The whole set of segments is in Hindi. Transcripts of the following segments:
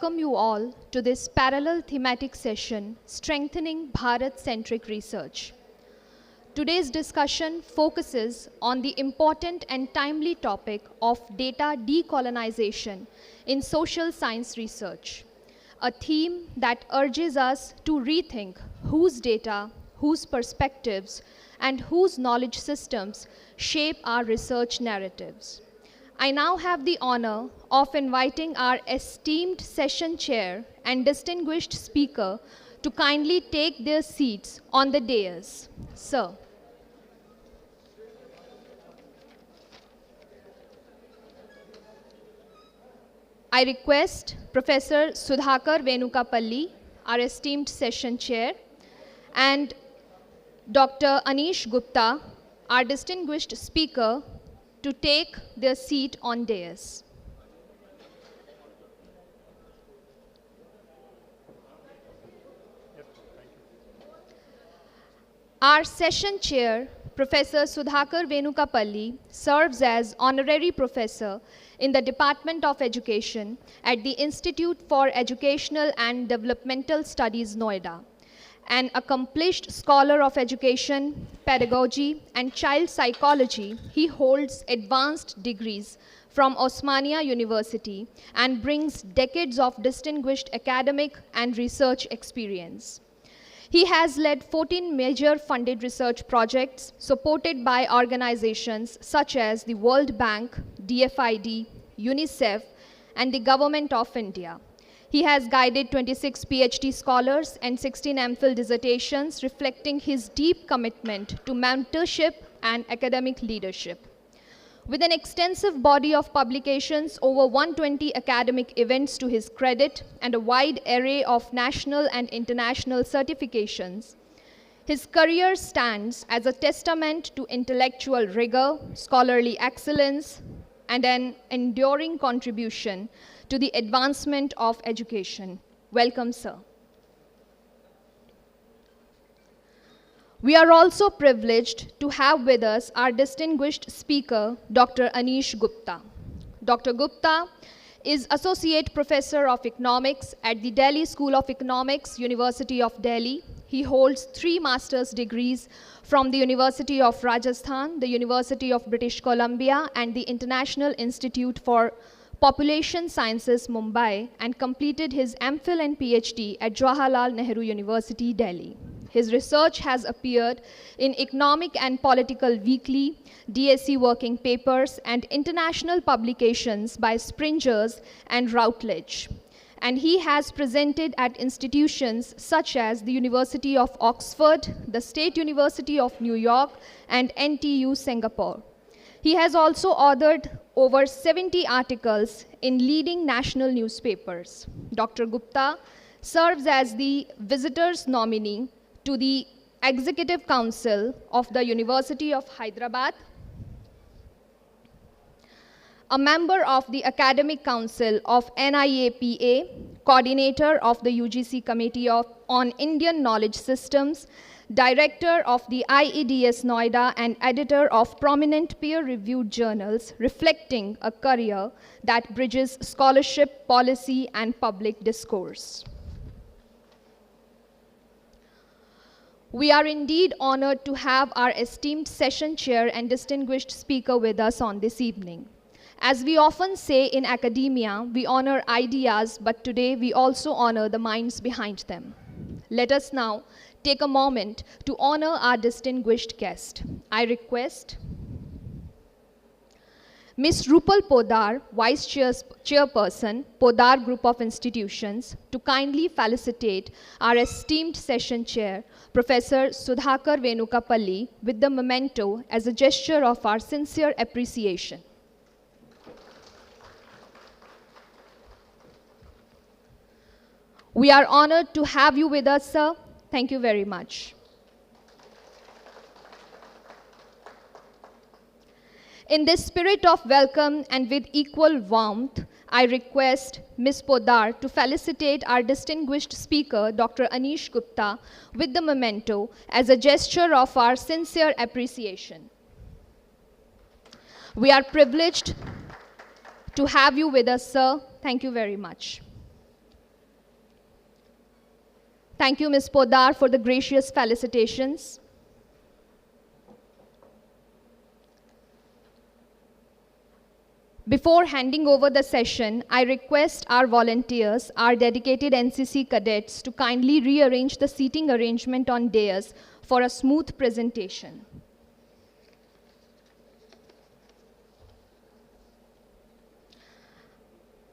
Welcome you all to this parallel thematic session, Strengthening Bharat-Centric Research. Today's discussion focuses on the important and timely topic of data decolonization in social science research, a theme that urges us to rethink whose data, whose perspectives, and whose knowledge systems shape our research narratives. I now have the honor of inviting our esteemed session chair and distinguished speaker to kindly take their seats on the dais. Sir. I request Professor Sudhakar Venukapalli, our esteemed session chair, and Dr. Anish Gupta, our distinguished speaker, to take their seat on dais. Our session chair, Professor Sudhakar Venukapalli, serves as honorary professor in the Department of Education at the Institute for Educational and Developmental Studies, Noida. An accomplished scholar of education, pedagogy, and child psychology, he holds advanced degrees from Osmania University and brings decades of distinguished academic and research experience. He has led 14 major funded research projects supported by organizations such as the World Bank, DFID, UNICEF, and the Government of India. He has guided 26 PhD scholars and 16 MPhil dissertations, reflecting his deep commitment to mentorship and academic leadership. With an extensive body of publications, over 120 academic events to his credit, and a wide array of national and international certifications, his career stands as a testament to intellectual rigor, scholarly excellence, and an enduring contribution to the advancement of education. Welcome, sir. We are also privileged to have with us our distinguished speaker, Dr. Anish Gupta. Dr. Gupta is Associate Professor of Economics at the Delhi School of Economics, University of Delhi. He holds 3 master's degrees from the University of Rajasthan, the University of British Columbia, and the International Institute for Population Sciences, Mumbai, and completed his MPhil and PhD at Jawaharlal Nehru University, Delhi. His research has appeared in Economic and Political Weekly, DSC Working Papers, and international publications by Springers and Routledge. And he has presented at institutions such as the University of Oxford, the State University of New York, and NTU Singapore. He has also authored over 70 articles in leading national newspapers. Dr. Gupta serves as the visitor's nominee to the Executive Council of the University of Hyderabad, a member of the Academic Council of NIAPA, coordinator of the UGC Committee on Indian Knowledge Systems, director of the IEDS Noida, and editor of prominent peer-reviewed journals, reflecting a career that bridges scholarship, policy, and public discourse. We are indeed honored to have our esteemed session chair and distinguished speaker with us on this evening. As we often say in academia, we honor ideas, but today we also honor the minds behind them. Let us now take a moment to honor our distinguished guest. I request Ms. Rupal Podar, Vice Chairperson, Podar Group of Institutions, to kindly felicitate our esteemed session chair, Professor Sudhakar Venukapalli, with the memento as a gesture of our sincere appreciation. We are honored to have you with us, sir. Thank you very much. In this spirit of welcome and with equal warmth, I request Ms. Podar to felicitate our distinguished speaker, Dr. Anish Gupta, with the memento as a gesture of our sincere appreciation. We are privileged to have you with us, sir. Thank you very much. Thank you, Ms. Podar, for the gracious felicitations. Before handing over the session, I request our volunteers, our dedicated NCC cadets, to kindly rearrange the seating arrangement on dais for a smooth presentation.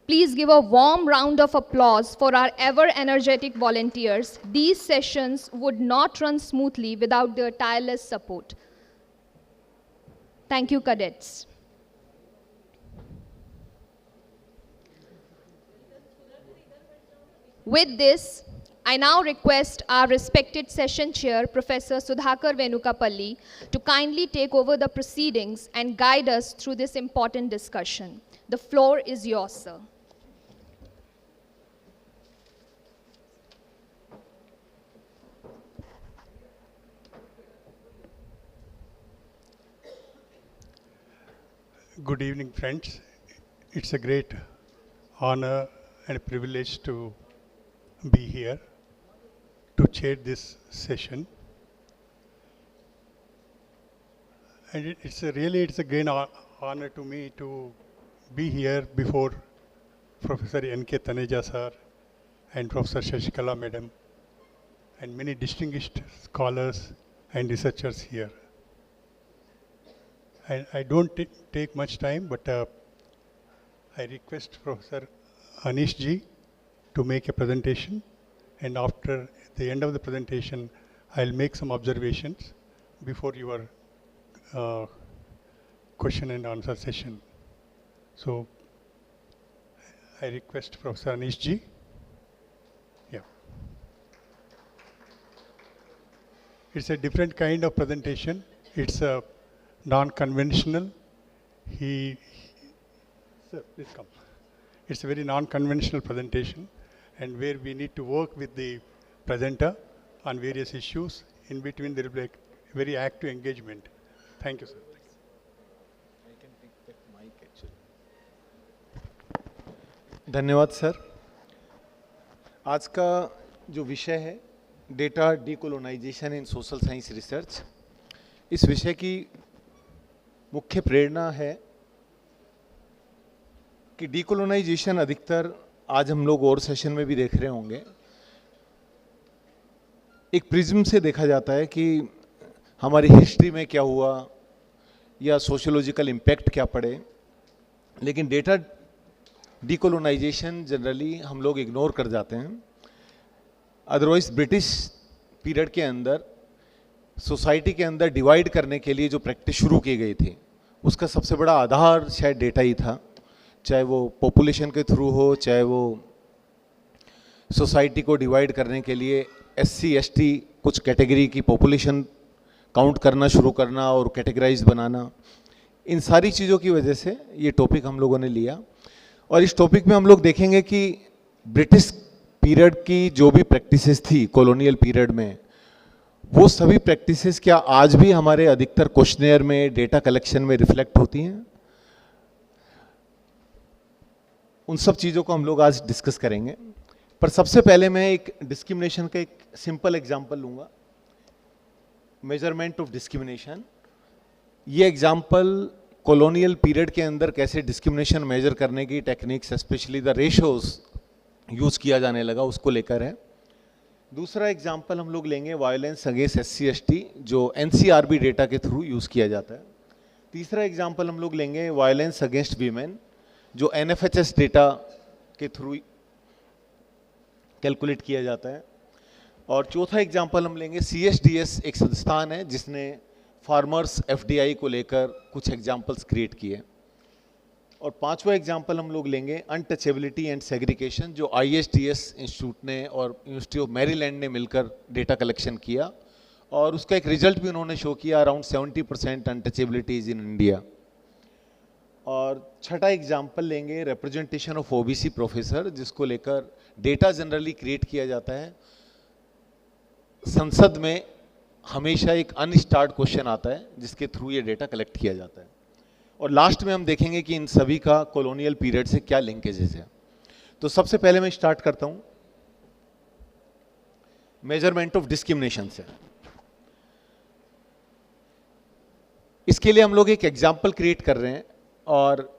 Please give a warm round of applause for our ever-energetic volunteers. These sessions would not run smoothly without their tireless support. Thank you, cadets. With this, I now request our respected session chair, Professor Sudhakar Venukapalli, to kindly take over the proceedings and guide us through this important discussion. The floor is yours, sir. Good evening, friends. It's a great honor and a privilege to be here to chair this session. And it's a great honor to me to be here before Professor N.K. Taneja sir and Professor Shashikala madam and many distinguished scholars and researchers here. I don't take much time, but I request Professor Anish ji to make a presentation, and after the end of the presentation, I'll make some observations before your question and answer session. So I request Professor Anish ji. Yeah. It's a different kind of presentation. It's a non-conventional. Sir, please come. It's a very non-conventional presentation, and where we need to work with the presenter on various issues. In between, there will be a very active engagement. Thank you, sir. I can take that mic actually. धन्यवाद सर। आज का जो विषय है डेटा डीकोलोनाइजेशन इन सोशल साइंस रिसर्च, इस विषय की मुख्य प्रेरणा है कि डीकोलोनाइजेशन अधिकतर आज हम लोग और सेशन में भी देख रहे होंगे, एक प्रिज्म से देखा जाता है कि हमारी हिस्ट्री में क्या हुआ या सोशियोलॉजिकल इम्पैक्ट क्या पड़े, लेकिन डेटा डीकोलोनाइजेशन जनरली हम लोग इग्नोर कर जाते हैं। अदरवाइज ब्रिटिश पीरियड के अंदर सोसाइटी के अंदर डिवाइड करने के लिए जो प्रैक्टिस शुरू की गई थी, उसका सबसे बड़ा आधार शायद डेटा ही था, चाहे वो पॉपुलेशन के थ्रू हो, चाहे वो सोसाइटी को डिवाइड करने के लिए एससी एसटी कुछ कैटेगरी की पॉपुलेशन काउंट करना शुरू करना और कैटेगराइज बनाना, इन सारी चीज़ों की वजह से ये टॉपिक हम लोगों ने लिया। और इस टॉपिक में हम लोग देखेंगे कि ब्रिटिश पीरियड की जो भी प्रैक्टिसेस थी कॉलोनियल पीरियड में, वो सभी प्रैक्टिसेस क्या आज भी हमारे अधिकतर क्वेश्चनेयर में, डेटा कलेक्शन में रिफ्लेक्ट होती हैं? उन सब चीज़ों को हम लोग आज डिस्कस करेंगे। पर सबसे पहले मैं एक डिस्क्रिमिनेशन का एक सिंपल एग्जांपल लूँगा, मेजरमेंट ऑफ डिस्क्रिमिनेशन। ये एग्जांपल कॉलोनियल पीरियड के अंदर कैसे डिस्क्रिमिनेशन मेजर करने की techniques, specially the ratios use किया जाने लगा, उसको लेकर है। दूसरा एग्जांपल हम लोग लेंगे वायलेंस अगेंस्ट एससी एसटी, जो एनसीआरबी डेटा के थ्रू यूज़ किया जाता है। तीसरा एग्जांपल हम लोग लेंगे वायलेंस अगेंस्ट वीमेन, जो एनएफएचएस डेटा के थ्रू कैलकुलेट किया जाता है। और चौथा एग्जांपल हम लेंगे सीएसडीएस, एक संस्थान है जिसने फार्मर्स एफडीआई को लेकर कुछ एग्जांपल्स क्रिएट किए। और पांचवा एग्जांपल हम लोग लेंगे अनटचेबिलिटी एंड सेग्रीगेशन, जो आईएसटीएस इंस्टीट्यूट ने और यूनिवर्सिटी ऑफ मैरीलैंड ने मिलकर डेटा कलेक्शन किया, और उसका एक रिजल्ट भी उन्होंने शो किया, around 70% untouchability is in India. और छठा एग्जांपल लेंगे रिप्रेजेंटेशन ऑफ ओबीसी प्रोफेसर, जिसको लेकर डेटा जनरली क्रिएट किया जाता है। संसद में हमेशा एक अनस्टार्ट क्वेश्चन आता है जिसके थ्रू ये डेटा कलेक्ट किया जाता है। और लास्ट में हम देखेंगे कि इन सभी का कॉलोनियल पीरियड से क्या लिंकेजेस है। तो सबसे पहले मैं स्टार्ट करता हूं। मेजरमेंट ऑफ डिस्क्रिमिनेशन से। इसके लिए हम लोग एक एग्जाम्पल क्रिएट कर रहे हैं, और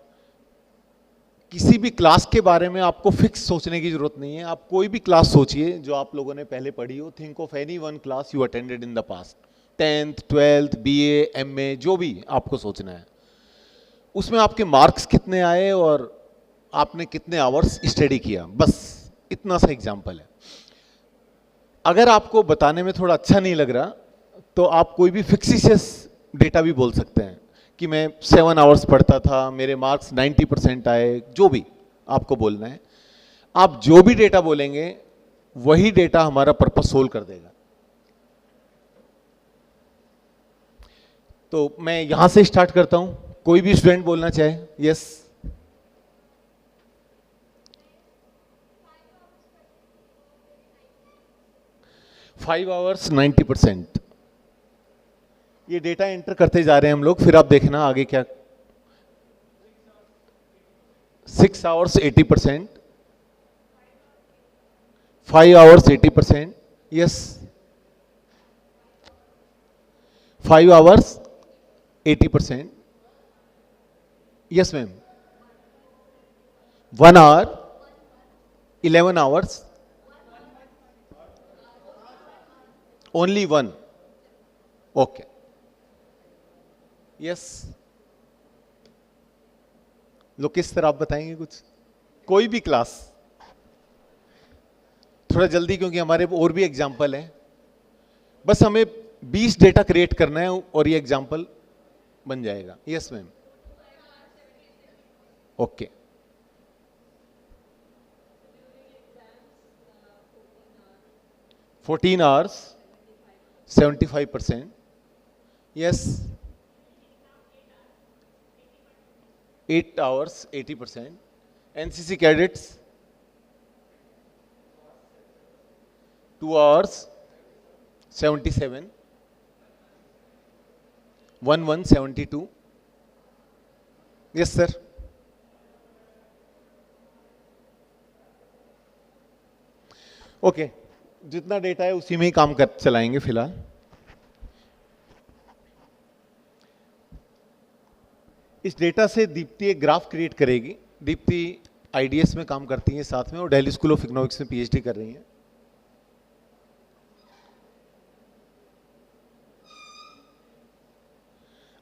किसी भी क्लास के बारे में आपको फिक्स सोचने की जरूरत नहीं है। आप कोई भी क्लास सोचिए जो आप लोगों ने पहले पढ़ी हो। Think of any one class you attended in the past, 10th 12th BA MA, जो भी आपको सोचना है। उसमें आपके मार्क्स कितने आए और आपने कितने आवर्स स्टडी किया, बस इतना सा एग्जाम्पल है। अगर आपको बताने में थोड़ा अच्छा नहीं लग रहा तो आप कोई भी फिक्सिशियस डेटा भी बोल सकते हैं कि मैं 7 आवर्स पढ़ता था, मेरे मार्क्स 90% आए, जो भी आपको बोलना है। आप जो भी डेटा बोलेंगे वही डेटा हमारा पर्पस सोल्व कर देगा। तो मैं यहां से स्टार्ट करता हूं, कोई भी स्टूडेंट बोलना चाहे। Yes, 5 hours 90%। ये डेटा एंटर करते जा रहे हैं हम लोग, फिर आप देखना आगे क्या। 6 hours 80%, 5 hours 80%, yes 5 hours 80%, yes ma'am 1 hour 11 hours, only 1, okay yes. लोग किस तरह आप बताएंगे कुछ, कोई भी क्लास, थोड़ा जल्दी क्योंकि हमारे और भी एग्जाम्पल हैं। बस हमें 20 डेटा क्रिएट करना है और ये एग्जाम्पल बन जाएगा। Yes ma'am, okay. Fourteen hours 75%, yes 8 hours 80%, NCC cadets 2 hours 77, 1172, yes sir, okay. जितना डेटा है उसी में ही काम कर चलाएंगे फिलहाल। इस डेटा से दीप्ति एक ग्राफ क्रिएट करेगी। दीप्ति IDS में काम करती है साथ में, और दिल्ली स्कूल ऑफ इकोनॉमिक्स में PhD कर रही हैं।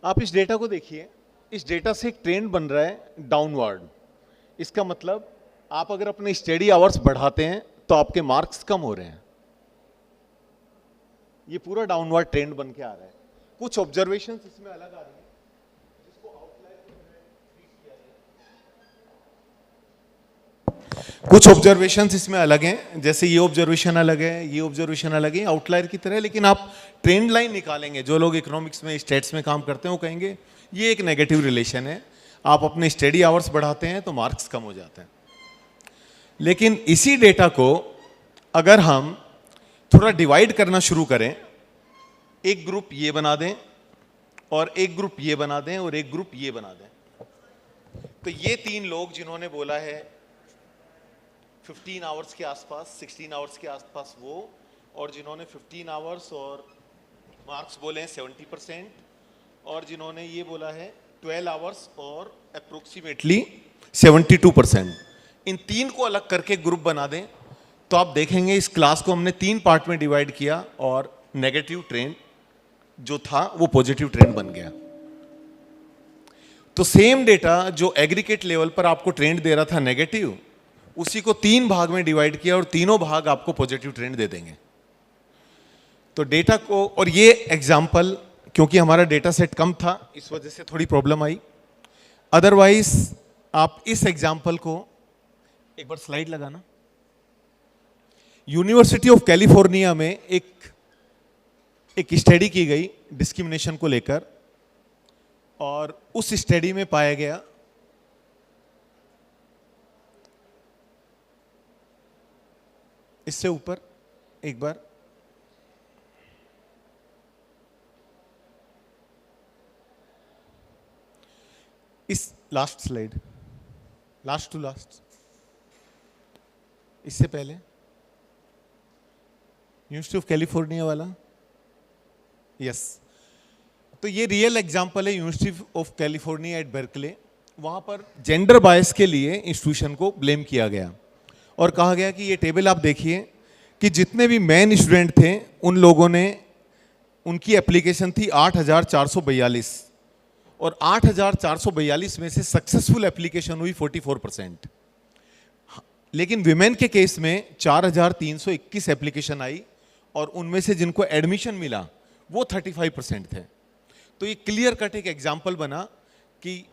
आप इस डेटा को देखिए, इस डेटा से एक ट्रेंड बन रहा है डाउनवर्ड। इसका मतलब आप अगर अपने स्टडी आवर्स बढ़ाते हैं तो आपके मार्क्स कम हो रहे हैं। ये पूरा डाउनवर्ड ट्रेंड बन के आ रहा है। कुछ ऑब्जर्वेशंस इसमें अलग आ रही है, कुछ ऑब्जर्वेशंस इसमें अलग हैं, जैसे ये ऑब्जर्वेशन अलग है, ये ऑब्जर्वेशन अलग है, आउटलायर की तरह। लेकिन आप ट्रेंड लाइन निकालेंगे, जो लोग इकोनॉमिक्स में स्टेट्स में काम करते हैं वो कहेंगे ये एक नेगेटिव रिलेशन है। आप अपने स्टडी आवर्स बढ़ाते हैं तो मार्क्स कम हो जाते हैं। लेकिन इसी डेटा को अगर हम थोड़ा डिवाइड करना शुरू करें, एक ग्रुप ये बना दें और एक ग्रुप ये बना दें और एक ग्रुप ये बना दें, तो ये 3 लोग जिन्होंने बोला है 15 आवर्स के आसपास, 16 आवर्स के आसपास वो, और जिन्होंने 15 आवर्स और मार्क्स बोले हैं 70%, और जिन्होंने ये बोला है 12 आवर्स और अप्रोक्सीमेटली 72%, इन 3 को अलग करके ग्रुप बना दें तो आप देखेंगे इस क्लास को हमने 3 पार्ट में डिवाइड किया और नेगेटिव ट्रेंड जो था वो पॉजिटिव ट्रेंड बन गया। तो सेम डेटा जो एग्रीगेट लेवल पर आपको ट्रेंड दे रहा था नेगेटिव, उसी को 3 भाग में डिवाइड किया और तीनों भाग आपको पॉजिटिव ट्रेंड दे देंगे। तो डेटा को, और ये एग्जाम्पल क्योंकि हमारा डेटा सेट कम था इस वजह से थोड़ी प्रॉब्लम आई, अदरवाइज आप इस एग्जाम्पल को एक बार स्लाइड लगाना। यूनिवर्सिटी ऑफ कैलिफोर्निया में एक स्टडी की गई डिस्क्रिमिनेशन को लेकर, और उस स्टडी में पाया गया इससे ऊपर एक बार, इस last slide, last to last, इससे पहले यूनिवर्सिटी ऑफ कैलिफोर्निया वाला, यस। तो ये रियल एग्जांपल है University of California at Berkeley. वहाँ पर जेंडर बायस के लिए इंस्टीट्यूशन को ब्लेम किया गया और कहा गया कि ये टेबल आप देखिए कि जितने भी मेन स्टूडेंट थे उन लोगों ने, उनकी एप्लीकेशन थी 8,442 और 8,442 में से सक्सेसफुल एप्लीकेशन हुई 44%। लेकिन विमेन के केस में 4,321 एप्लीकेशन आई और उनमें से जिनको एडमिशन मिला वो 35% थे। तो ये क्लियर कट एक एग्जाम्पल बना कि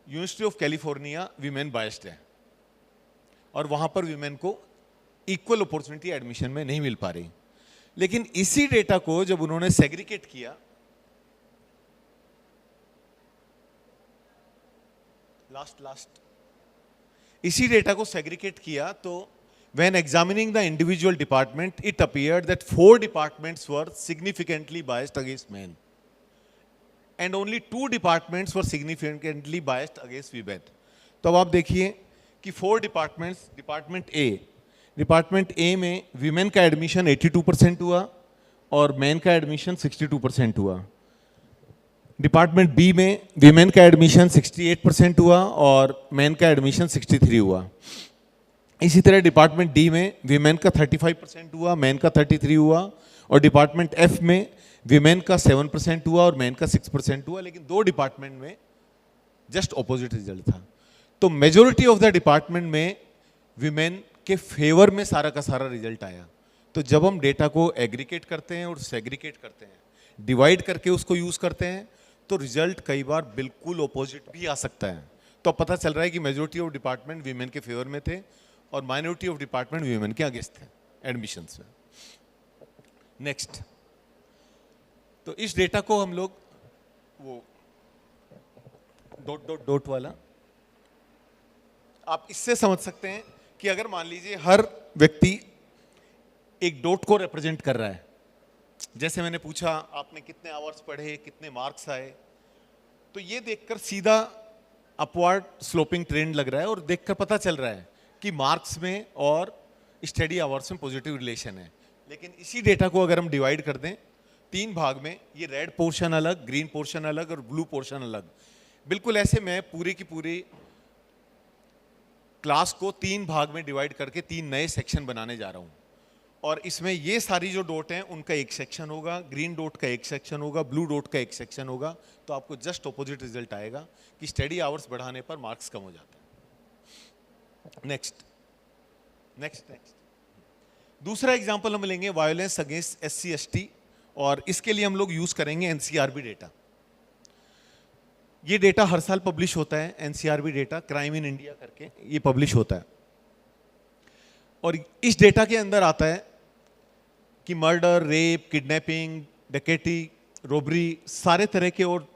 university of California women biased है और वहाँ पर विमेन को इक्वल अपॉर्चुनिटी एडमिशन में नहीं मिल पा रही। लेकिन इसी डेटा को जब उन्होंने सेग्रीगेट किया, इसी डेटा को सेग्रीगेट किया, तो when examining the individual department, it appeared that 4 departments were significantly biased against men and only 2 departments were significantly biased against women. तो अब आप देखिए कि 4 डिपार्टमेंट्स, डिपार्टमेंट ए में विमेन का एडमिशन 82% हुआ और मेन का एडमिशन 62% हुआ। डिपार्टमेंट बी में विमेन का एडमिशन 68% हुआ और मेन का एडमिशन 63 हुआ। इसी तरह डिपार्टमेंट डी में विमेन का 35% हुआ, मेन का 33 हुआ और डिपार्टमेंट एफ में विमेन का 7% हुआ और मेन का 6% हुआ। लेकिन 2 डिपार्टमेंट में जस्ट ऑपोजिट रिजल्ट था। तो मेजॉरिटी ऑफ द डिपार्टमेंट में विमेन के फेवर में सारा का सारा रिजल्ट आया। तो जब हम डेटा को एग्रीगेट करते हैं और सेग्रीगेट करते हैं, डिवाइड करके उसको यूज करते हैं, तो रिजल्ट कई बार बिल्कुल ऑपोजिट भी आ सकता है। तो अब पता चल रहा है कि मेजॉरिटी ऑफ डिपार्टमेंट विमेन के फेवर में थे और माइनॉरिटी ऑफ डिपार्टमेंट विमेन के अगेंस्ट थे एडमिशंस में। नेक्स्ट, तो इस डेटा को हम लोग वो डॉट डॉट डॉट वाला, आप इससे समझ सकते हैं कि अगर मान लीजिए हर व्यक्ति एक डॉट को रिप्रेजेंट कर रहा है, जैसे मैंने पूछा आपने कितने आवर्स पढ़े, कितने मार्क्स आए, तो ये देखकर सीधा अपवर्ड स्लोपिंग ट्रेंड लग रहा है और देखकर पता चल रहा है कि मार्क्स में और स्टडी आवर्स में पॉजिटिव रिलेशन है। लेकिन इसी डेटा को अगर हम डिवाइड कर दें 3 भाग में, ये रेड पोर्शन अलग, ग्रीन पोर्शन अलग और ब्लू पोर्शन अलग, बिल्कुल ऐसे मैं पूरी की पूरी क्लास को 3 भाग में डिवाइड करके 3 नए सेक्शन बनाने जा रहा हूं और इसमें ये सारी जो डॉट हैं उनका एक सेक्शन होगा, ग्रीन डॉट का एक सेक्शन होगा, ब्लू डॉट का एक सेक्शन होगा। तो आपको जस्ट ऑपोजिट रिजल्ट आएगा कि स्टडी आवर्स बढ़ाने पर मार्क्स कम हो जाते हैं। नेक्स्ट दूसरा एग्जांपल हम लेंगे वायलेंस अगेंस्ट SC ST और इसके लिए हम लोग यूज करेंगे NCRB डेटा। ये डेटा हर साल पब्लिश होता है, NCRB data, crime in India करके ये पब्लिश होता है और इस डेटा के अंदर आता है कि मर्डर, रेप, किडनैपिंग, डकैती, रोबरी, सारे तरह के और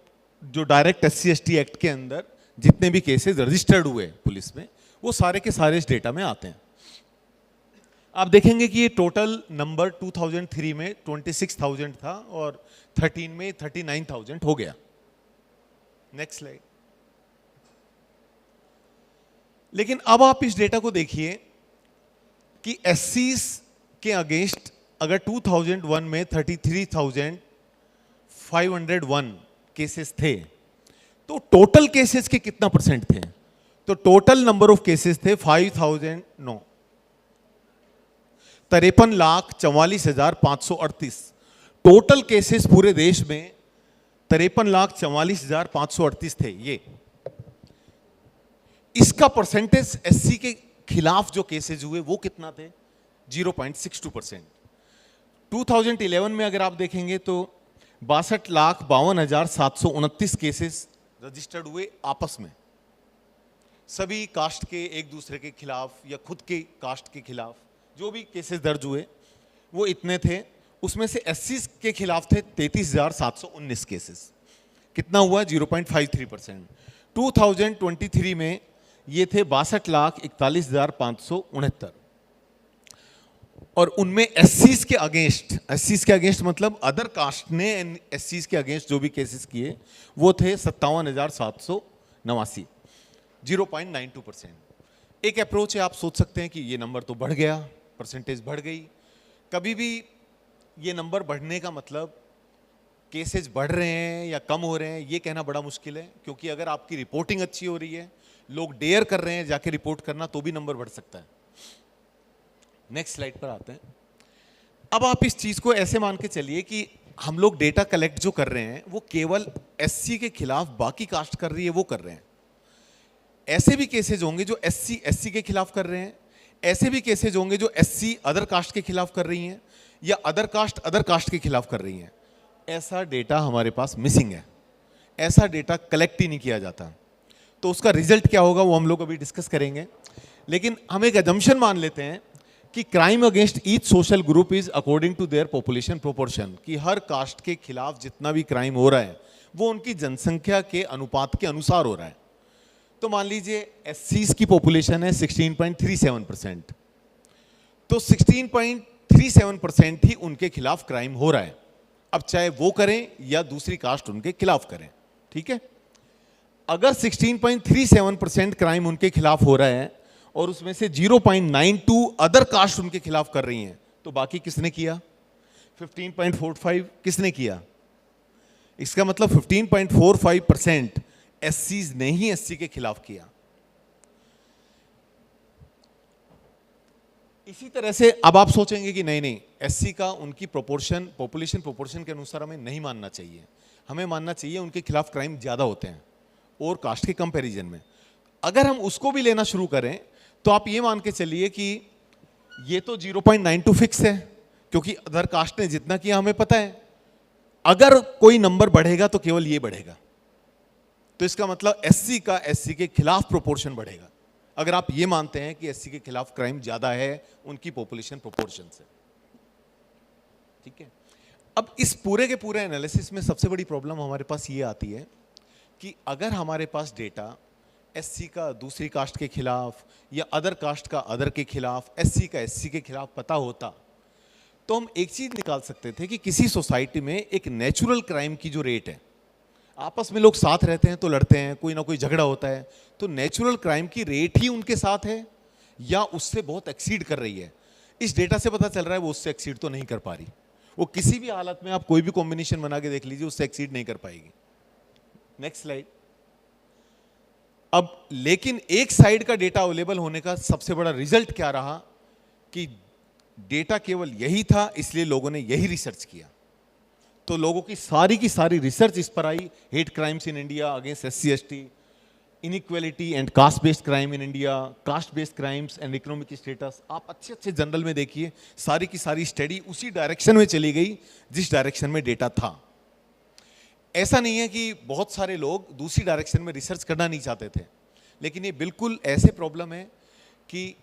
जो डायरेक्ट SC ST एक्ट के अंदर जितने भी केसेस रजिस्टर्ड हुए पुलिस में, वो सारे के सारे इस डेटा में आते हैं। आप देखेंगे कि ये टोटल नंबर 2003 में 26,000 था और 13 में 39,000 हो गया। Next slide. लेकिन अब आप इस डेटा को देखिए कि SCs के अगेंस्ट अगर 2001 में 33,501 केसेस थे तो टोटल केसेस के कितना परसेंट थे? तो टोटल नंबर ऑफ केसेस थे 53,44,538। टोटल केसेस पूरे देश में 53,44,538 थे। ये इसका परसेंटेज SC के खिलाफ जो केसेस हुए वो कितना थे? 0.62%। 2011 में अगर आप देखेंगे तो 62,52,729 केसेस रजिस्टर्ड हुए आपस में, सभी कास्ट के एक दूसरे के खिलाफ या खुद के कास्ट के खिलाफ जो भी केसेस दर्ज हुए वो इतने थे। उसमें से SC के खिलाफ थे 33,719 केसेस। कितना हुआ? 0.53%। 2023 में ये थे 62,41,569 और उनमें SCs के अगेंस्ट मतलब अदर कास्ट ने SCs के अगेंस्ट जो भी केसेस किए वो थे 57,789, 0.92%। एक अप्रोच है, आप सोच सकते हैं कि ये नंबर तो बढ़ गया, परसेंटेज बढ़ गई। कभी भी ये नंबर बढ़ने का मतलब केसेस बढ़ रहे हैं या कम हो रहे हैं ये कहना बड़ा मुश्किल है, क्योंकि अगर आपकी रिपोर्टिंग अच्छी हो रही है, लोग डेयर कर रहे हैं जाके रिपोर्ट करना, तो भी नंबर बढ़ सकता है। नेक्स्ट स्लाइड पर आते हैं। अब आप इस चीज को ऐसे मान के चलिए कि हम लोग डेटा कलेक्ट जो कर रहे हैं वो केवल एससी के खिलाफ बाकी कास्ट कर रही है वो कर रहे हैं। ऐसे भी केसेज होंगे जो एससी एससी के खिलाफ कर रहे हैं, ऐसे भी केसेज होंगे जो एससी अदर कास्ट के खिलाफ कर रही हैं, या अदर कास्ट के खिलाफ कर रही हैं। ऐसा डेटा हमारे पास मिसिंग है, ऐसा डेटा कलेक्ट ही नहीं किया जाता। तो उसका रिजल्ट क्या होगा वो हम लोग अभी डिस्कस करेंगे, लेकिन हम एक अजम्पशन मान लेते हैं कि crime against each social group is according to their population proportion, कि हर कास्ट के खिलाफ जितना भी क्राइम हो रहा है वो उनकी जनसंख्या के अनुपात के अनुसार हो रहा है। तो मान लीजिए एससीज की पॉपुलेशन है 16.37%, तो 16.37% ही उनके खिलाफ क्राइम हो रहा है, अब चाहे वो करें या दूसरी कास्ट उनके खिलाफ करें, ठीक है। अगर 16.37% क्राइम उनके खिलाफ हो रहा है और उसमें से 0.92 अदर कास्ट उनके खिलाफ कर रही हैं, तो बाकी किसने किया? 15.45 किसने किया? इसका मतलब 15.45% एससीज ने ही एससी के खिलाफ किया। इसी तरह से अब आप सोचेंगे कि नहीं एससी का उनकी प्रोपोर्शन पॉपुलेशन प्रोपोर्शन के अनुसार हमें नहीं मानना चाहिए, हमें मानना चाहिए उनके खिलाफ क्राइम ज्यादा होते हैं और कास्ट के कंपैरिजन में। अगर हम उसको भी लेना शुरू करें तो आप ये मान के चलिए कि ये तो 0.92 फिक्स है, क्योंकि अदर कास्ट ने जितना किया हमें पता है, अगर कोई नंबर बढ़ेगा तो केवल ये बढ़ेगा, तो इसका मतलब एससी का एससी के खिलाफ प्रोपोर्शन बढ़ेगा, अगर आप ये मानते हैं कि एससी के खिलाफ क्राइम ज्यादा है उनकी पॉपुलेशन प्रोपोर्शन से, ठीक है। अब इस पूरे के पूरे एनालिसिस में सबसे बड़ी प्रॉब्लम हमारे पास ये आती है कि अगर हमारे पास डेटा एससी का दूसरी कास्ट के खिलाफ या अदर कास्ट का अदर के खिलाफ, एससी का एससी के खिलाफ पता होता, तो हम एक चीज निकाल सकते थे कि किसी सोसाइटी में एक नेचुरल क्राइम की जो रेट है, आपस में लोग साथ रहते हैं तो लड़ते हैं, कोई ना कोई झगड़ा होता है, तो नेचुरल क्राइम की रेट ही उनके साथ है या उससे बहुत एक्सीड कर रही है। इस डेटा से पता चल रहा है वो उससे एक्सीड तो नहीं कर पा रही, वो किसी भी हालत में आप कोई भी कॉम्बिनेशन बना के देख लीजिए उससे एक्सीड नहीं कर पाएगी। Next slide. अब लेकिन एक साइड का डेटा अवेलेबल होने का सबसे बड़ा रिजल्ट क्या रहा कि डेटा केवल यही था, इसलिए लोगों ने यही रिसर्च किया। तो लोगों की सारी रिसर्च इस पर आई, hate crimes in India against SC ST, inequality and caste based crime in India, caste based crimes and economic status. आप अच्छे जनरल में देखिए सारी की सारी स्टडी उसी डायरेक्शन में चली गई जिस डायरेक्शन में डेटा था। ऐसा नहीं है कि बहुत सारे लोग दूसरी डायरेक्शन में रिसर्च करना नहीं चाहते थे, लेकिन ये बिल्कुल ऐसे प्रॉब्लम है कि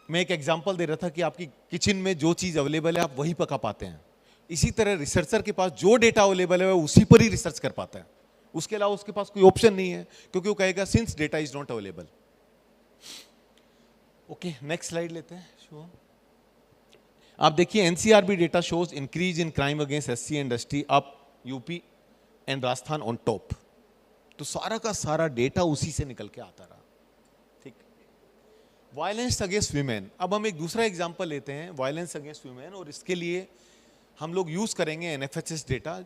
मैं एक एग्जांपल दे रहा था कि आपकी किचन में जो चीज अवेलेबल है आप वही पका पाते हैं, इसी तरह रिसर्चर के पास जो डेटा अवेलेबल है उसी पर ही रिसर्च कर पाता है, उसके अलावा उसके पास कोई ऑप्शन नहीं है, क्योंकि वो कहेगा since data is not available. Okay, next slide लेते हैं। शो आप देखिए NCRB data shows increase in crime against SC and ST, up UP and Rajasthan on top. तो सारा का सारा डेटा उसी से निकल के आता रहा, ठीक। वायलेंस अगेंस्ट वीमेन, अब हम एक दूसरा एग्जांपल लेते हैं वायलेंस अगेंस्ट वीमेन, और इसके लिए हम लोग यूज करेंगे एनएफएचएस डेटा।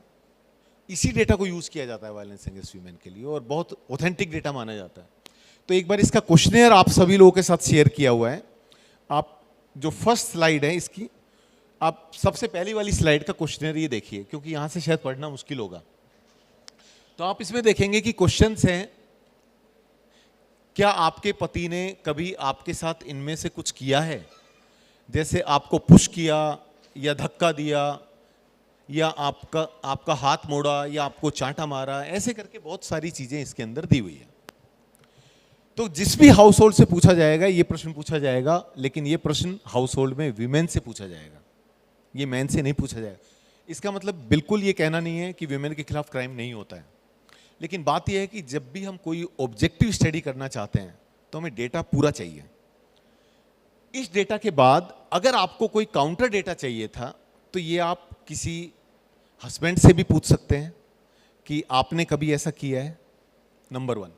इसी डेटा को यूज किया जाता है वायलेंस अगेंस्ट वीमेन के लिए और बहुत ऑथेंटिक डेटा माना जाता है। तो एक बार इसका क्वेश्चनेयर आप सभी लोगों के साथ शेयर किया हुआ है। आप जो फर्स्ट स्लाइड है इसकी, आप सबसे पहली वाली स्लाइड का क्वेश्चनेयर ये देखिए, क्योंकि यहां से शायद पढ़ना मुश्किल होगा। तो आप इसमें देखेंगे कि क्वेश्चंस हैं, क्या आपके पति ने कभी आपके साथ इनमें से कुछ किया है, जैसे आपको पुश किया या धक्का दिया या आपका हाथ मोड़ा या आपको चांटा मारा, ऐसे करके बहुत सारी चीजें इसके अंदर दी हुई है। तो जिस भी हाउस होल्ड से पूछा जाएगा ये प्रश्न पूछा जाएगा, लेकिन ये प्रश्न हाउस होल्ड में वीमेन से पूछा जाएगा, ये मैन से नहीं पूछा जाएगा। इसका मतलब बिल्कुल ये कहना नहीं है कि वीमेन के खिलाफ क्राइम नहीं होता है, लेकिन बात यह है कि जब भी हम कोई ऑब्जेक्टिव स्टडी करना चाहते हैं तो हमें डेटा पूरा चाहिए। इस डेटा के बाद अगर आपको कोई काउंटर डेटा चाहिए था तो ये आप किसी हस्बैंड से भी पूछ सकते हैं कि आपने कभी ऐसा किया है, नंबर 1।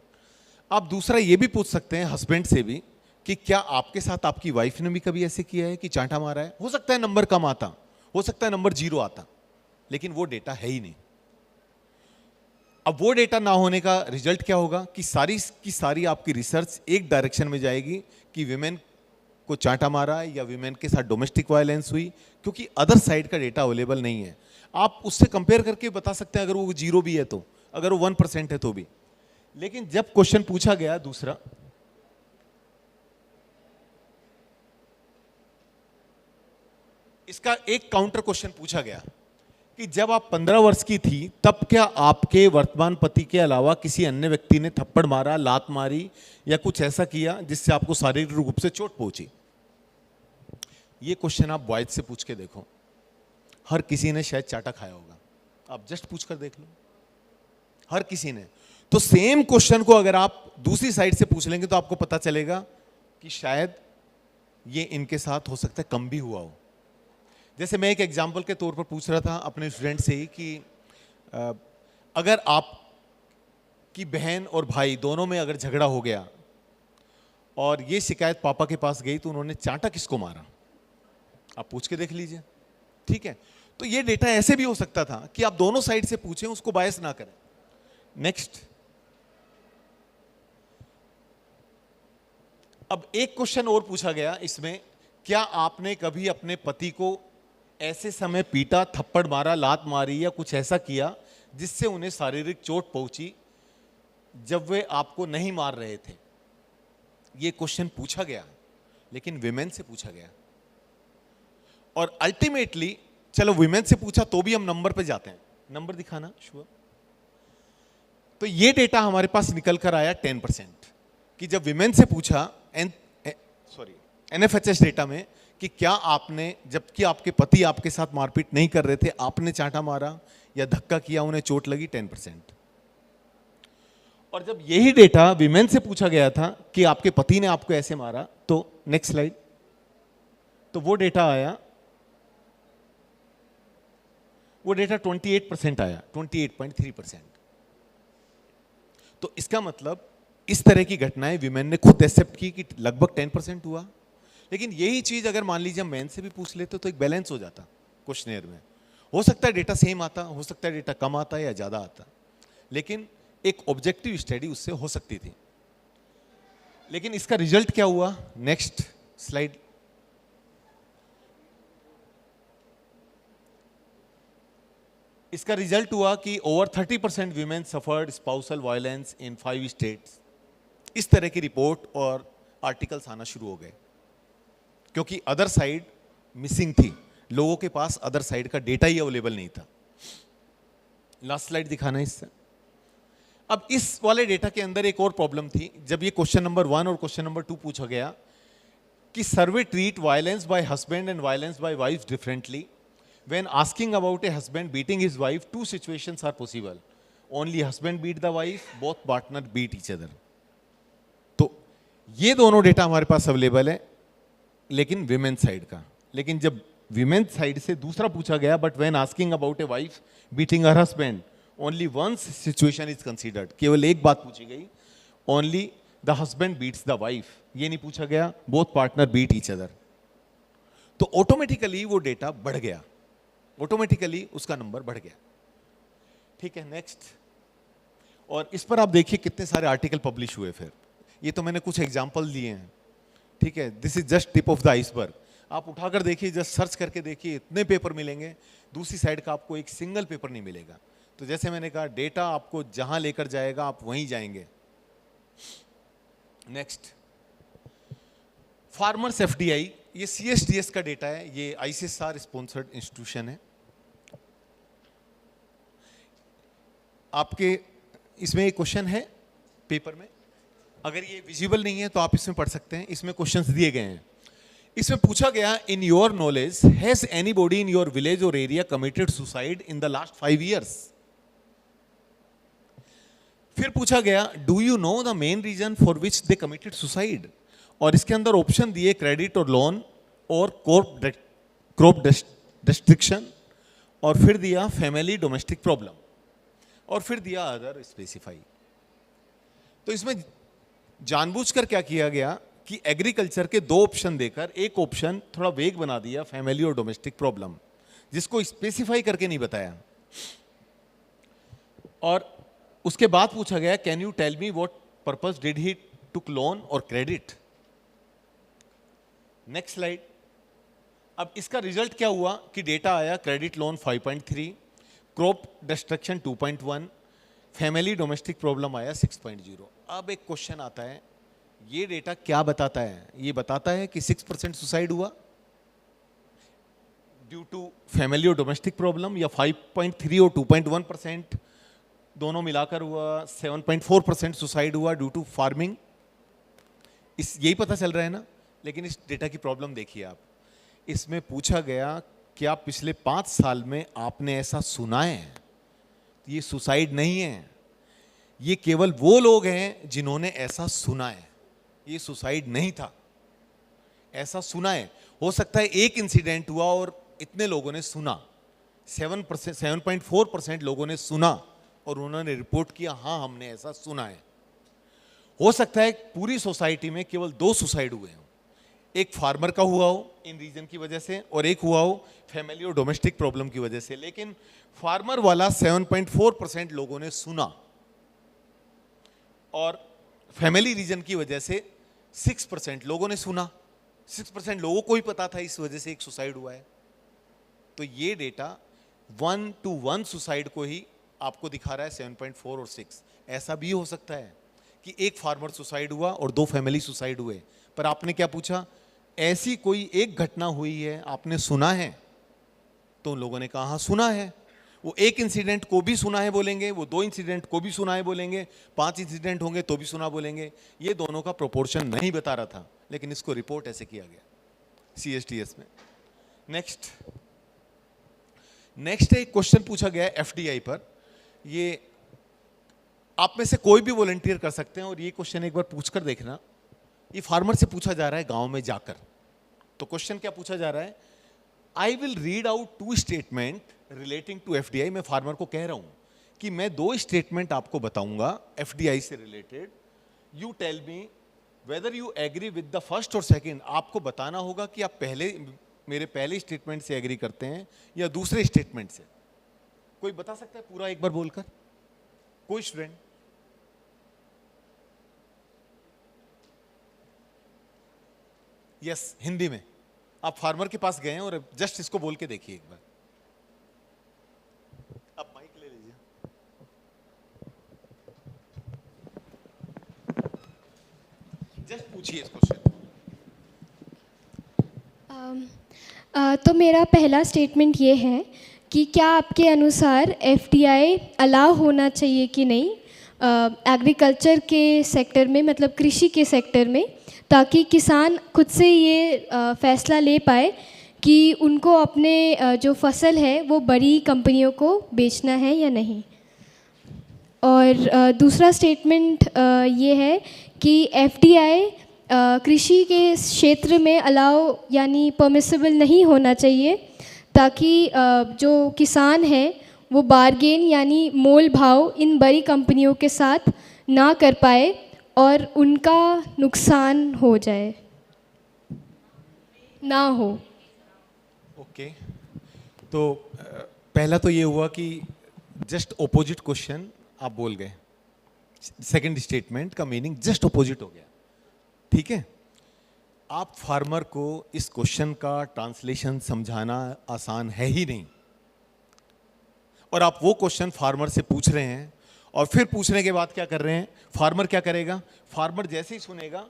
आप दूसरा ये भी पूछ सकते हैं हस्बैंड से भी कि क्या आपके साथ आपकी वाइफ ने भी कभी ऐसे किया है कि चांटा मारा है? हो सकता है नंबर कम आता, हो सकता है नंबर 0 आता, लेकिन वो डेटा है ही नहीं। अब वो डेटा ना होने का रिजल्ट क्या होगा कि सारी की सारी आपकी रिसर्च एक डायरेक्शन में जाएगी कि विमेन को चांटा मारा है या विमेन के साथ डोमेस्टिक वायलेंस हुई, क्योंकि अदर साइड का डेटा अवेलेबल नहीं है। आप उससे कंपेयर करके बता सकते हैं अगर वो 0 भी है तो, अगर वो 1% है तो भी। लेकिन जब क्वेश्चन पूछा गया दूसरा, इसका एक काउंटर क्वेश्चन पूछा गया कि जब आप 15 वर्ष की थी तब क्या आपके वर्तमान पति के अलावा किसी अन्य व्यक्ति ने थप्पड़ मारा, लात मारी या कुछ ऐसा किया जिससे आपको शारीरिक रूप से चोट पहुंची? ये क्वेश्चन आप बॉयज से पूछ के देखो, हर किसी ने शायद चाटा खाया होगा। आप जस्ट पूछ कर देख लो, हर किसी ने। तो सेम क्वेश्चन को अगर आप दूसरी साइड से पूछ लेंगे तो आपको पता चलेगा कि शायद ये इनके साथ हो सकता है कम भी हुआ हो। जैसे मैं एक एग्जाम्पल के तौर पर पूछ रहा था अपने स्टूडेंट से ही कि अगर आप की बहन और भाई दोनों में अगर झगड़ा हो गया और ये शिकायत पापा के पास गई तो उन्होंने चांटा किसको मारा, आप पूछ के देख लीजिए। ठीक है, तो ये डेटा ऐसे भी हो सकता था कि आप दोनों साइड से पूछें, उसको बायस ना करें। नेक्स्ट, अब एक क्वेश्चन और पूछा गया इसमें, क्या आपने कभी अपने पति को ऐसे समय पीटा, थप्पड़ मारा, लात मारी या कुछ ऐसा किया जिससे उन्हें शारीरिक चोट पहुंची जब वे आपको नहीं मार रहे थे? ये क्वेश्चन पूछा गया, लेकिन विमेन से पूछा गया। और अल्टीमेटली चलो विमेन से पूछा तो भी हम नंबर पे जाते हैं, नंबर दिखाना श्योर। तो ये डेटा हमारे पास निकल कर आया 10% कि जब विमेन से पूछा एनएफएचएस डेटा में कि क्या आपने, जबकि आपके पति आपके साथ मारपीट नहीं कर रहे थे, आपने चांटा मारा या धक्का किया, उन्हें चोट लगी, 10%। और जब यही डेटा विमेन से पूछा गया था कि आपके पति ने आपको ऐसे मारा, तो नेक्स्ट स्लाइड, तो वो डेटा आया, वो डेटा 28% आया, 28.3%। तो इसका मतलब इस तरह की घटनाएं विमेन ने खुद एक्सेप्ट की कि लगभग 10% हुआ। लेकिन यही चीज अगर मान लीजिए मैन से भी पूछ लेते तो एक बैलेंस हो जाता क्वेश्चनेयर में। हो सकता है डेटा सेम आता, हो सकता है डेटा कम आता या ज्यादा आता, लेकिन एक ऑब्जेक्टिव स्टडी उससे हो सकती थी। लेकिन इसका रिजल्ट क्या हुआ? Next slide. इसका रिजल्ट हुआ कि over 30% women suffered spousal violence in 5 states. इस तरह की रिपोर्ट और आर्टिकल्स आना शुरू हो गए क्योंकि अदर साइड मिसिंग थी, लोगों के पास अदर साइड का डेटा ही अवेलेबल नहीं था। लास्ट स्लाइड दिखाना इससे। अब इस वाले डेटा के अंदर एक और प्रॉब्लम थी। जब ये क्वेश्चन नंबर 1 और क्वेश्चन नंबर 2 पूछा गया कि survey treat violence by husband and violence by wife differently. When asking about a husband beating his wife, 2 situations are possible. Only husband beat the wife, both partner beat each other. तो ये दोनों डेटा हमारे पास अवेलेबल है, लेकिन विमेन साइड का। लेकिन जब विमेन साइड से दूसरा पूछा गया, but when asking about a wife beating her husband, only one situation is considered. केवल एक बात पूछी गई, only the husband beats the wife. ये नहीं पूछा गया both partner beat each other. तो ऑटोमेटिकली वो डेटा बढ़ गया, ऑटोमेटिकली उसका नंबर बढ़ गया। ठीक है, नेक्स्ट। और इस पर आप देखिए कितने सारे आर्टिकल पब्लिश हुए। फिर ये तो मैंने कुछ एग्जांपल दिए हैं, ठीक है, this is just tip of the iceberg. आप उठाकर देखिए, जस्ट सर्च करके देखिए, इतने पेपर मिलेंगे, दूसरी साइड का आपको एक सिंगल पेपर नहीं मिलेगा। तो जैसे मैंने कहा, डेटा आपको जहां लेकर जाएगा आप वहीं जाएंगे। नेक्स्ट, फार्मर्स एफडीआई, ये सीएसडीएस का डेटा है, ये आईसीएसआर स्पॉन्सर्ड इंस्टीट्यूशन है। आपके इसमें एक क्वेश्चन है पेपर में, अगर ये विजिबल नहीं है तो आप इसमें पढ़ सकते हैं। इसमें क्वेश्चंस दिए गए हैं। इसमें पूछा गया, in your knowledge has anybody in your village और area committed suicide in the last 5 years? फिर पूछा गया, do you know the main reason for which they committed suicide? और इसके अंदर ऑप्शन दिए क्रेडिट और लोन और क्रॉप डिस्ट्रिक्शन, और फिर दिया फैमिली डोमेस्टिक प्रॉब्लम, और फिर दिया अदर स्पेसिफाई। तो इसमें जानबूझकर क्या किया गया कि एग्रीकल्चर के दो ऑप्शन देकर एक ऑप्शन थोड़ा वेग बना दिया, फैमिली और डोमेस्टिक प्रॉब्लम, जिसको स्पेसिफाई करके नहीं बताया। और उसके बाद पूछा गया can you tell me what purpose did he took loan और क्रेडिट। Next slide. अब इसका रिजल्ट क्या हुआ कि डेटा आया credit loan 5.3, crop destruction 2.1, family domestic problem आया 6.0। अब एक क्वेश्चन आता है, ये डेटा क्या बताता है? ये बताता है कि 6% सुसाइड हुआ ड्यू टू फैमिली और डोमेस्टिक प्रॉब्लम, या 5.3 और 2.1% दोनों मिलाकर हुआ 7.4% सुसाइड हुआ ड्यू टू फार्मिंग। इस यही पता चल रहा है ना। लेकिन इस डेटा की प्रॉब्लम देखिए आप, इसमें पूछा गया क्या पिछले 5 साल में आपने ऐसा सुना है? ये सुसाइड नहीं है, ये केवल वो लोग हैं जिन्होंने ऐसा सुना है, ये सुसाइड नहीं था, ऐसा सुना है। हो सकता है एक इंसिडेंट हुआ और इतने लोगों ने सुना, 7.4% लोगों ने सुना और उन्होंने रिपोर्ट किया हाँ हमने ऐसा सुना है। हो सकता है पूरी सोसाइटी में केवल 2 सुसाइड हुए हों, एक फार्मर का हुआ हो इन रीजन की वजह से और एक हुआ हो फैमिली और डोमेस्टिक प्रॉब्लम की वजह से। लेकिन फार्मर वाला 7.4% लोगों ने सुना और फैमिली रीजन की वजह से 6% लोगों ने सुना। 6% लोगों को ही पता था इस वजह से एक सुसाइड हुआ है। तो ये डेटा 1-to-1 सुसाइड को ही आपको दिखा रहा है 7.4 और 6। ऐसा भी हो सकता है कि एक फार्मर सुसाइड हुआ और 2 फैमिली सुसाइड हुए। पर आपने क्या पूछा, ऐसी कोई एक घटना हुई है आपने सुना है? तो उन लोगों ने कहा हाँ सुना है। वो एक इंसिडेंट को भी सुना है बोलेंगे, वो 2 इंसिडेंट को भी सुना है बोलेंगे, 5 इंसिडेंट होंगे तो भी सुना बोलेंगे। ये दोनों का प्रोपोर्शन नहीं बता रहा था, लेकिन इसको रिपोर्ट ऐसे किया गया CSDS में। नेक्स्ट एक क्वेश्चन पूछा गया FDI पर। ये आप में से कोई भी वॉलंटियर कर सकते हैं और ये क्वेश्चन एक बार पूछकर देखना। ये फार्मर से पूछा जा रहा है गांव में जाकर। तो क्वेश्चन क्या पूछा जा रहा है, I will read out 2 statement relating to FDI। मैं फार्मर को कह रहा हूं कि मैं 2 स्टेटमेंट आपको बताऊंगा FDI से रिलेटेड। You tell me whether you agree with the first और सेकंड। आपको बताना होगा कि आप मेरे पहले स्टेटमेंट से एग्री करते हैं या दूसरे स्टेटमेंट से। कोई बता सकता है पूरा एक बार बोलकर? कोई स्टूडेंट? यस, हिंदी में। आप फार्मर के पास गए हैं और जस्ट इसको बोल के देखिए एक बार। आप माइक ले लीजिए। जस्ट पूछिए इस क्वेश्चन। तो मेरा पहला स्टेटमेंट ये है कि क्या आपके अनुसार FDI अलाउ होना चाहिए कि नहीं एग्रीकल्चर के सेक्टर में, मतलब कृषि के सेक्टर में, ताकि किसान खुद से ये फैसला ले पाए कि उनको अपने जो फसल है वो बड़ी कंपनियों को बेचना है या नहीं। और दूसरा स्टेटमेंट ये है कि FDI कृषि के क्षेत्र में अलाउ यानी परमिसिबल नहीं होना चाहिए, ताकि जो किसान हैं वो बार्गेन यानी मोल भाव इन बड़ी कंपनियों के साथ ना कर पाए और उनका नुकसान हो जाए, ना हो। ओके, तो पहला तो ये हुआ कि जस्ट ऑपोजिट क्वेश्चन आप बोल गए। सेकंड स्टेटमेंट का मीनिंग जस्ट ऑपोजिट हो गया। ठीक है, आप फार्मर को इस क्वेश्चन का ट्रांसलेशन समझाना आसान है ही नहीं, और आप वो क्वेश्चन फार्मर से पूछ रहे हैं और फिर पूछने के बाद क्या कर रहे हैं, फार्मर क्या करेगा, फार्मर जैसे ही सुनेगा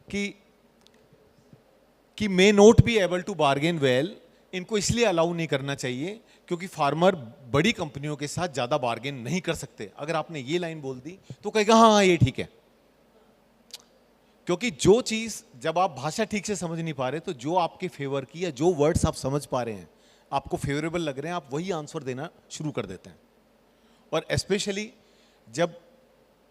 कि may not be able to bargain well, इनको इसलिए अलाउ नहीं करना चाहिए क्योंकि फार्मर बड़ी कंपनियों के साथ ज्यादा बार्गेन नहीं कर सकते। अगर आपने ये लाइन बोल दी तो कहेगा हाँ ये ठीक है, क्योंकि जो चीज जब आप भाषा ठीक से समझ नहीं पा रहे तो जो आपके फेवर की या जो वर्ड्स आप समझ पा रहे हैं, आपको फेवरेबल लग रहे हैं, आप वही आंसर देना शुरू कर देते हैं। और स्पेशली जब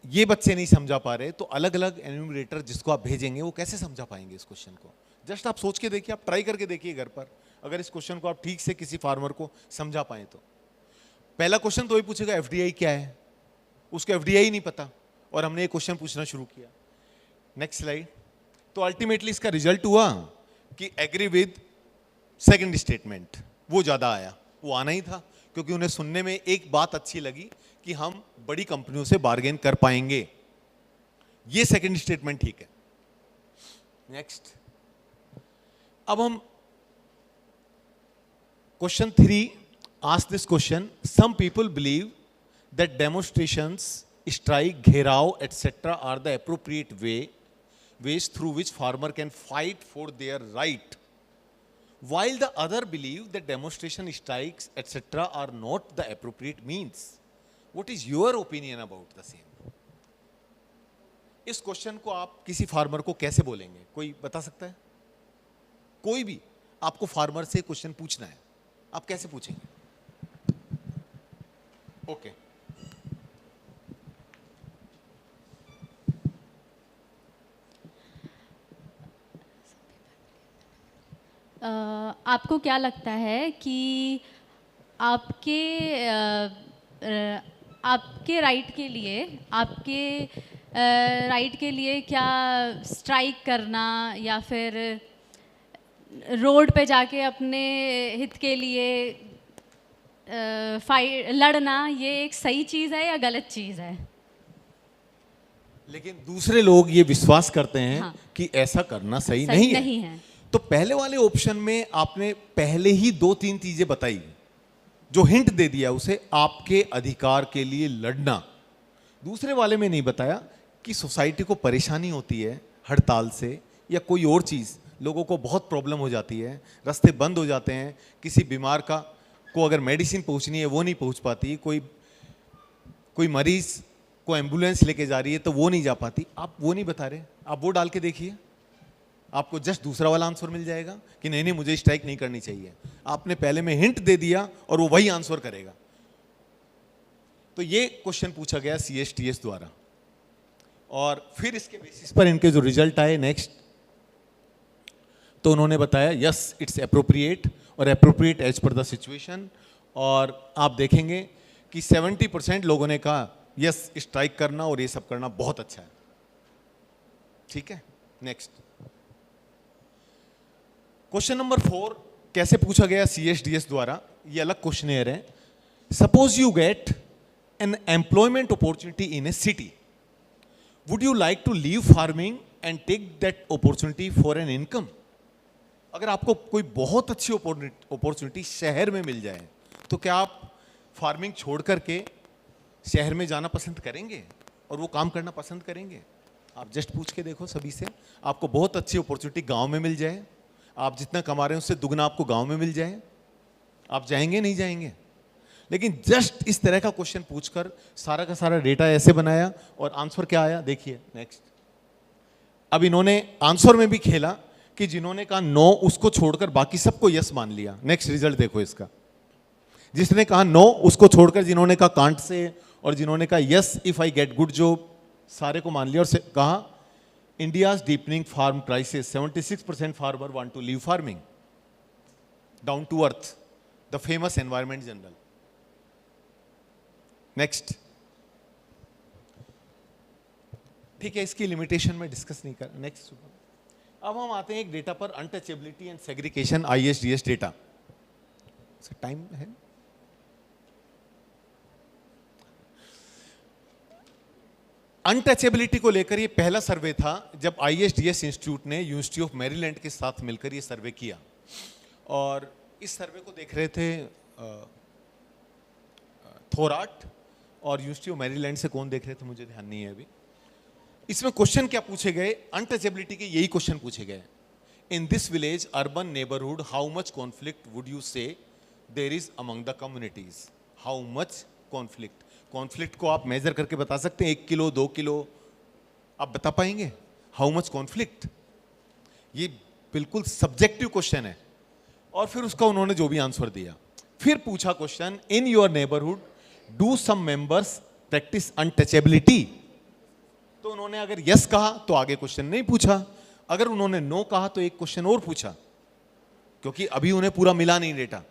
ये बच्चे नहीं समझा पा रहे तो अलग अलग एन्यूमरेटर जिसको आप भेजेंगे वो कैसे समझा पाएंगे इस क्वेश्चन को। जस्ट आप सोच के देखिए, आप ट्राई करके देखिए घर पर, अगर इस क्वेश्चन को आप ठीक से किसी फार्मर को समझा पाए तो। पहला क्वेश्चन तो ये पूछेगा FDI क्या है, उसको FDI नहीं पता और हमने ये क्वेश्चन पूछना शुरू किया। Next slide. तो अल्टीमेटली इसका रिजल्ट हुआ कि एग्री विद सेकंड स्टेटमेंट, वो ज्यादा आया, वो आना ही था, क्योंकि उन्हें सुनने में एक बात अच्छी लगी कि हम बड़ी कंपनियों से बार्गेन कर पाएंगे। ये सेकंड स्टेटमेंट ठीक है। नेक्स्ट, अब हम question 3 ask this question, some people believe that demonstrations, strike, gherao etcetera are the appropriate ways through which farmer can fight for their right, while the other believe that demonstration, strikes etc are not the appropriate means. What is your opinion about the same? इस क्वेश्चन को आप किसी फार्मर को कैसे बोलेंगे, कोई बता सकता है? कोई भी आपको फार्मर से क्वेश्चन पूछना है, आप कैसे पूछेंगे? ओके, आपको क्या लगता है कि आपके राइट के लिए, राइट के लिए क्या स्ट्राइक करना या फिर रोड पे जाके अपने हित के लिए लड़ना, ये एक सही चीज़ है या गलत चीज़ है? लेकिन दूसरे लोग ये विश्वास करते हैं हाँ, कि ऐसा करना सही सही नहीं है। तो पहले वाले ऑप्शन में आपने पहले ही 2-3 चीजें बताई, जो हिंट दे दिया उसे, आपके अधिकार के लिए लड़ना। दूसरे वाले में नहीं बताया कि सोसाइटी को परेशानी होती है हड़ताल से या कोई और चीज, लोगों को बहुत प्रॉब्लम हो जाती है, रास्ते बंद हो जाते हैं, किसी बीमार को अगर मेडिसिन पहुंचनी है वो नहीं पहुंच पाती, कोई मरीज को एम्बुलेंस लेके जा रही है तो वो नहीं जा पाती। आप वो नहीं बता रहे, आप वो डाल के देखिए, आपको जस्ट दूसरा वाला आंसर मिल जाएगा कि नहीं मुझे स्ट्राइक नहीं करनी चाहिए। आपने पहले में हिंट दे दिया और वो वही आंसर करेगा। तो ये क्वेश्चन पूछा गया CSTS द्वारा, और फिर इसके बेसिस पर इनके जो रिजल्ट आए नेक्स्ट, तो उन्होंने बताया यस इट्स एप्रोप्रिएट और appropriate as per the situation. और आप देखेंगे कि 70% लोगों ने कहा यस स्ट्राइक करना और ये सब करना बहुत अच्छा है। ठीक है, नेक्स्ट क्वेश्चन नंबर 4 कैसे पूछा गया CSDS द्वारा, ये अलग क्वेश्चनेयर है। Suppose you get an employment opportunity in a city, would you like to leave farming and take that opportunity for an income? अगर आपको कोई बहुत अच्छी अपॉर्चुनिटी शहर में मिल जाए तो क्या आप फार्मिंग छोड़ करके शहर में जाना पसंद करेंगे और वो काम करना पसंद करेंगे? आप जस्ट पूछ के देखो सभी से, आपको बहुत अच्छी अपॉर्चुनिटी गांव में मिल जाए, आप जितना कमा रहे हैं उससे दुगना आपको गांव में मिल जाए, आप जाएंगे नहीं जाएंगे? लेकिन जस्ट इस तरह का क्वेश्चन पूछकर सारा का सारा डेटा ऐसे बनाया और आंसर क्या आया देखिए नेक्स्ट। अब इन्होंने आंसर में भी खेला कि जिन्होंने कहा नो उसको छोड़कर बाकी सबको यस मान लिया। नेक्स्ट रिजल्ट देखो इसका, जिसने कहा नो उसको छोड़कर जिन्होंने कहा कांट से और जिन्होंने कहा yes if I get good job, सारे को मान लिया और कहा India's deepening farm crisis, 76% farmer want to leave farming, down to earth, the famous environment journal. Next, ठीक है, इसकी लिमिटेशन में डिस्कस नहीं कर। नेक्स्ट, अब हम आते हैं एक डेटा पर, untouchability and segregation, ISDS data. Time है? अनटचेबिलिटी को लेकर ये पहला सर्वे था जब ISDS इंस्टीट्यूट ने यूनिवर्सिटी ऑफ मैरीलैंड के साथ मिलकर ये सर्वे किया, और इस सर्वे को देख रहे थे थोराट और यूनिवर्सिटी ऑफ मैरीलैंड से कौन देख रहे थे मुझे ध्यान नहीं है अभी। इसमें क्वेश्चन क्या पूछे गए, अनटचेबिलिटी के यही क्वेश्चन पूछे गए। In this village urban neighbourhood how much conflict would you say there is among the communities? How much conflict? Conflict को आप मेजर करके बता सकते हैं, 1 किलो 2 किलो, आप बता पाएंगे? हाउ मच कॉन्फ्लिक्ट, ये बिल्कुल सब्जेक्टिव क्वेश्चन है। और फिर उसका उन्होंने जो भी आंसर दिया, फिर पूछा question in your neighbourhood do some members practise untouchability? तो उन्होंने अगर यस कहा तो आगे क्वेश्चन नहीं पूछा, अगर उन्होंने नो कहा तो एक क्वेश्चन और पूछा, क्योंकि अभी उन्हें पूरा मिला नहीं डेटा।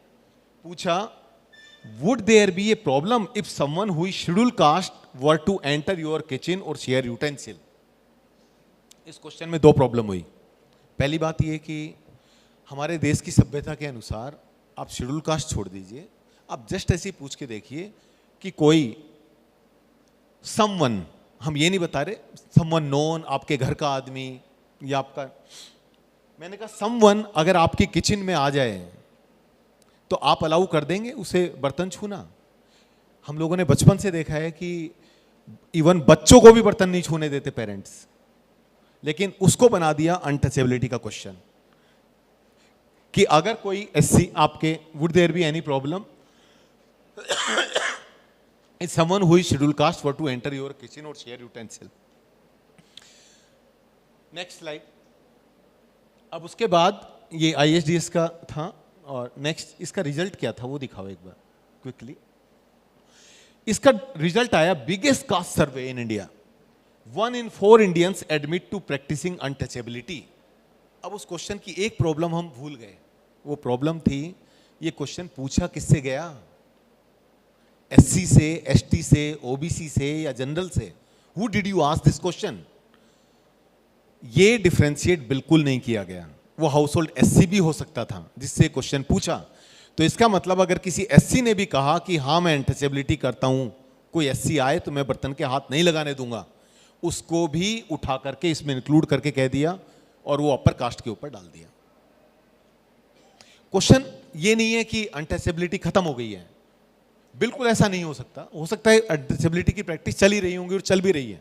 पूछा would there be a problem if someone who is schedule caste were to enter your kitchen और शेयर यूटेंसिल? इस क्वेश्चन में 2 प्रॉब्लम हुई। पहली बात ये कि हमारे देश की सभ्यता के अनुसार आप शेड्यूल कास्ट छोड़ दीजिए, आप जस्ट ऐसे ही पूछ के देखिए कि कोई समवन, हम ये नहीं बता रहे समवन नोन, आपके घर का आदमी या आपका, मैंने कहा समवन अगर आपकी किचन में आ जाए तो आप अलाउ कर देंगे उसे बर्तन छूना? हम लोगों ने बचपन से देखा है कि इवन बच्चों को भी बर्तन नहीं छूने देते पेरेंट्स, लेकिन उसको बना दिया अनटचेबिलिटी का क्वेश्चन कि अगर कोई एससी आपके, would there be any problem if someone who is schedule caste were to enter your kitchen और शेयर यूटेंसिल? Next slide. अब उसके बाद ये ISDS का था, और नेक्स्ट इसका रिजल्ट क्या था वो दिखाओ एक बार क्विकली। इसका रिजल्ट आया biggest caste survey in India, 1 in 4 Indians admit to practising untouchability. अब उस क्वेश्चन की एक प्रॉब्लम हम भूल गए, वो प्रॉब्लम थी ये क्वेश्चन पूछा किससे गया, SC से, ST से, OBC से या जनरल से? Who did you ask this question? ये डिफरेंशिएट बिल्कुल नहीं किया गया। वो हाउस होल्ड SC भी हो सकता था जिससे क्वेश्चन पूछा। तो इसका मतलब अगर किसी SC ने भी कहा कि हाँ मैं अनटचेबिलिटी करता हूं, कोई SC आए तो मैं बर्तन के हाथ नहीं लगाने दूंगा, उसको भी उठा करके इसमें इंक्लूड करके कह दिया और वो अपर कास्ट के ऊपर डाल दिया। क्वेश्चन ये नहीं है कि अनटचेबिलिटी खत्म हो गई है, बिल्कुल ऐसा नहीं हो सकता। हो सकता है अनटचेबिलिटी की प्रैक्टिस चली रही होंगी और चल भी रही है,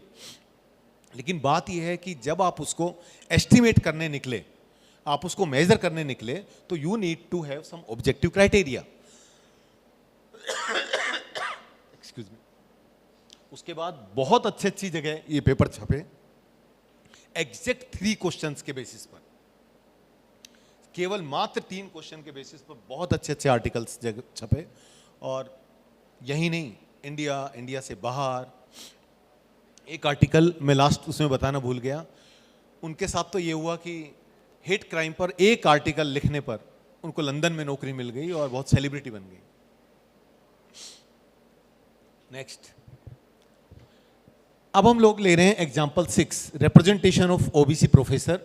लेकिन बात यह है कि जब आप उसको एस्टिमेट करने निकले, आप उसको मेजर करने निकले, तो you need to have some objective criteria. Excuse me. उसके बाद बहुत अच्छी जगह ये पेपर छपे, एग्जैक्ट 3 क्वेश्चंस के बेसिस पर, केवल मात्र 3 क्वेश्चन के बेसिस पर बहुत अच्छे आर्टिकल्स छपे। और यही नहीं, इंडिया से बाहर एक आर्टिकल मैं लास्ट उसमें बताना भूल गया, उनके साथ तो ये हुआ कि हेट क्राइम पर एक आर्टिकल लिखने पर उनको लंदन में नौकरी मिल गई और बहुत सेलिब्रिटी बन गई। नेक्स्ट, अब हम लोग ले रहे हैं example 6, representation of OBC professor.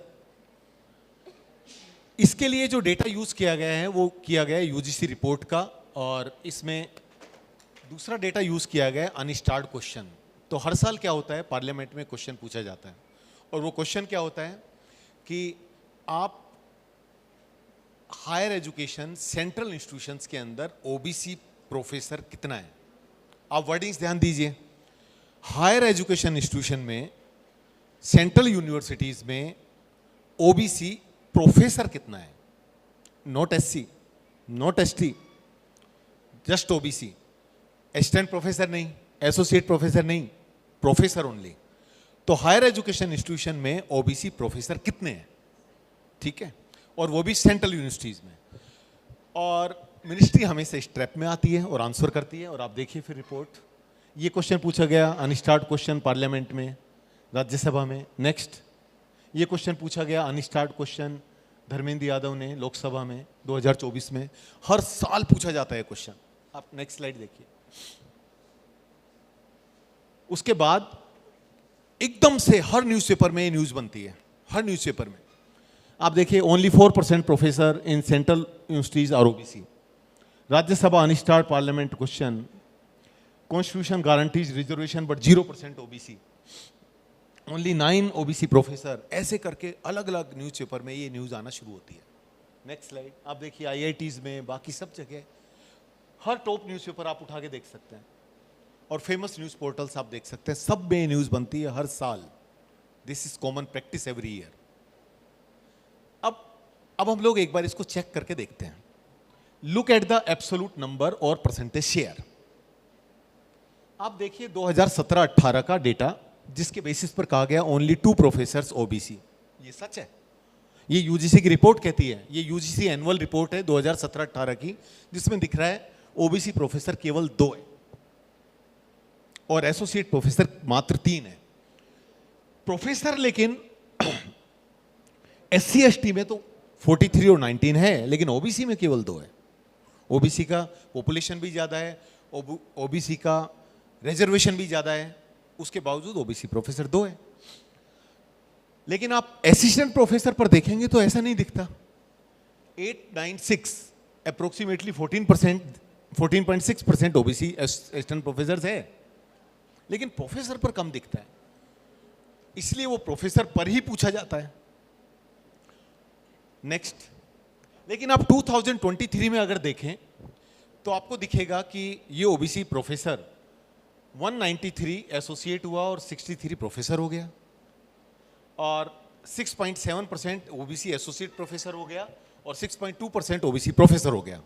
इसके लिए जो डेटा यूज किया गया है वो किया गया है UGC रिपोर्ट का, और इसमें दूसरा डेटा यूज किया गया है अनस्टार्ड क्वेश्चन। तो हर साल क्या होता है, पार्लियामेंट में क्वेश्चन पूछा जाता है, और वो क्वेश्चन क्या होता है कि आप हायर एजुकेशन सेंट्रल इंस्टीट्यूशंस के अंदर OBC प्रोफेसर कितना है। आप वर्डिंग्स ध्यान दीजिए, हायर एजुकेशन इंस्टीट्यूशन में, सेंट्रल यूनिवर्सिटीज में OBC प्रोफेसर कितना है, not SC, not ST, just OBC। Assistant professor नहीं, एसोसिएट प्रोफेसर नहीं, प्रोफेसर ओनली। तो हायर एजुकेशन इंस्टीट्यूशन में OBC प्रोफेसर कितने हैं, ठीक है, और वो भी सेंट्रल यूनिवर्सिटीज में। और मिनिस्ट्री हमेशा इस ट्रैप में आती है और आंसर करती है, और आप देखिए फिर रिपोर्ट। ये क्वेश्चन पूछा गया, अनस्टार्ड क्वेश्चन पार्लियामेंट में, राज्यसभा में। नेक्स्ट, ये क्वेश्चन पूछा गया अनस्टार्ड क्वेश्चन धर्मेंद्र यादव ने लोकसभा में 2024 में। हर साल पूछा जाता है क्वेश्चन। आप नेक्स्ट स्लाइड देखिए। उसके बाद एकदम से हर न्यूज़पेपर में ये न्यूज़ बनती है, हर न्यूज़पेपर में। आप देखिए, only 4% professor in central universities are OBC। Rajya Sabha unstarred parliament question, constitution guarantees reservation but 0% OBC, only 9 OBC professor. ऐसे करके अलग अलग न्यूज़पेपर में ये न्यूज़ आना शुरू होती है। Next slide. आप देखिए, IITs में, बाकी सब जगह, हर टॉप न्यूज़पेपर आप उठा के देख सकते हैं, और फेमस न्यूज़ पोर्टल्स आप देख सकते हैं, सब में न्यूज़ बनती है हर साल। This is common practice every year. अब हम लोग एक बार इसको चेक करके देखते हैं। Look at the absolute number और परसेंटेज शेयर। आप देखिए 2017-18 का डेटा, जिसके बेसिस पर कहा गया ओनली 2 प्रोफेसर्स OBC। ये सच है, ये UGC की रिपोर्ट कहती है। ये UGC एनुअल रिपोर्ट है 2017-18 की, जिसमें दिख रहा है OBC प्रोफेसर केवल 2 है और एसोसिएट प्रोफेसर मात्र 3 है। प्रोफेसर लेकिन SC ST में तो 43 और 19 है, लेकिन OBC में केवल 2 है। OBC का पॉपुलेशन भी ज़्यादा है, OBC का रिजर्वेशन भी ज़्यादा है, उसके बावजूद OBC प्रोफेसर 2 है। लेकिन आप असिस्टेंट प्रोफेसर पर देखेंगे तो ऐसा नहीं दिखता। 896 अप्रोक्सीमेटली 14.6% ओबीसी असिस्टेंट प्रोफेसर है, लेकिन प्रोफेसर पर कम दिखता है, इसलिए वो प्रोफेसर पर ही पूछा जाता है। नेक्स्ट, लेकिन आप 2023 में अगर देखें तो आपको दिखेगा कि ये ओबीसी प्रोफेसर 193 एसोसिएट हुआ और 63 प्रोफेसर हो गया, और 6.7% ओबीसी एसोसिएट प्रोफेसर हो गया और 6.2% ओबीसी प्रोफेसर हो गया।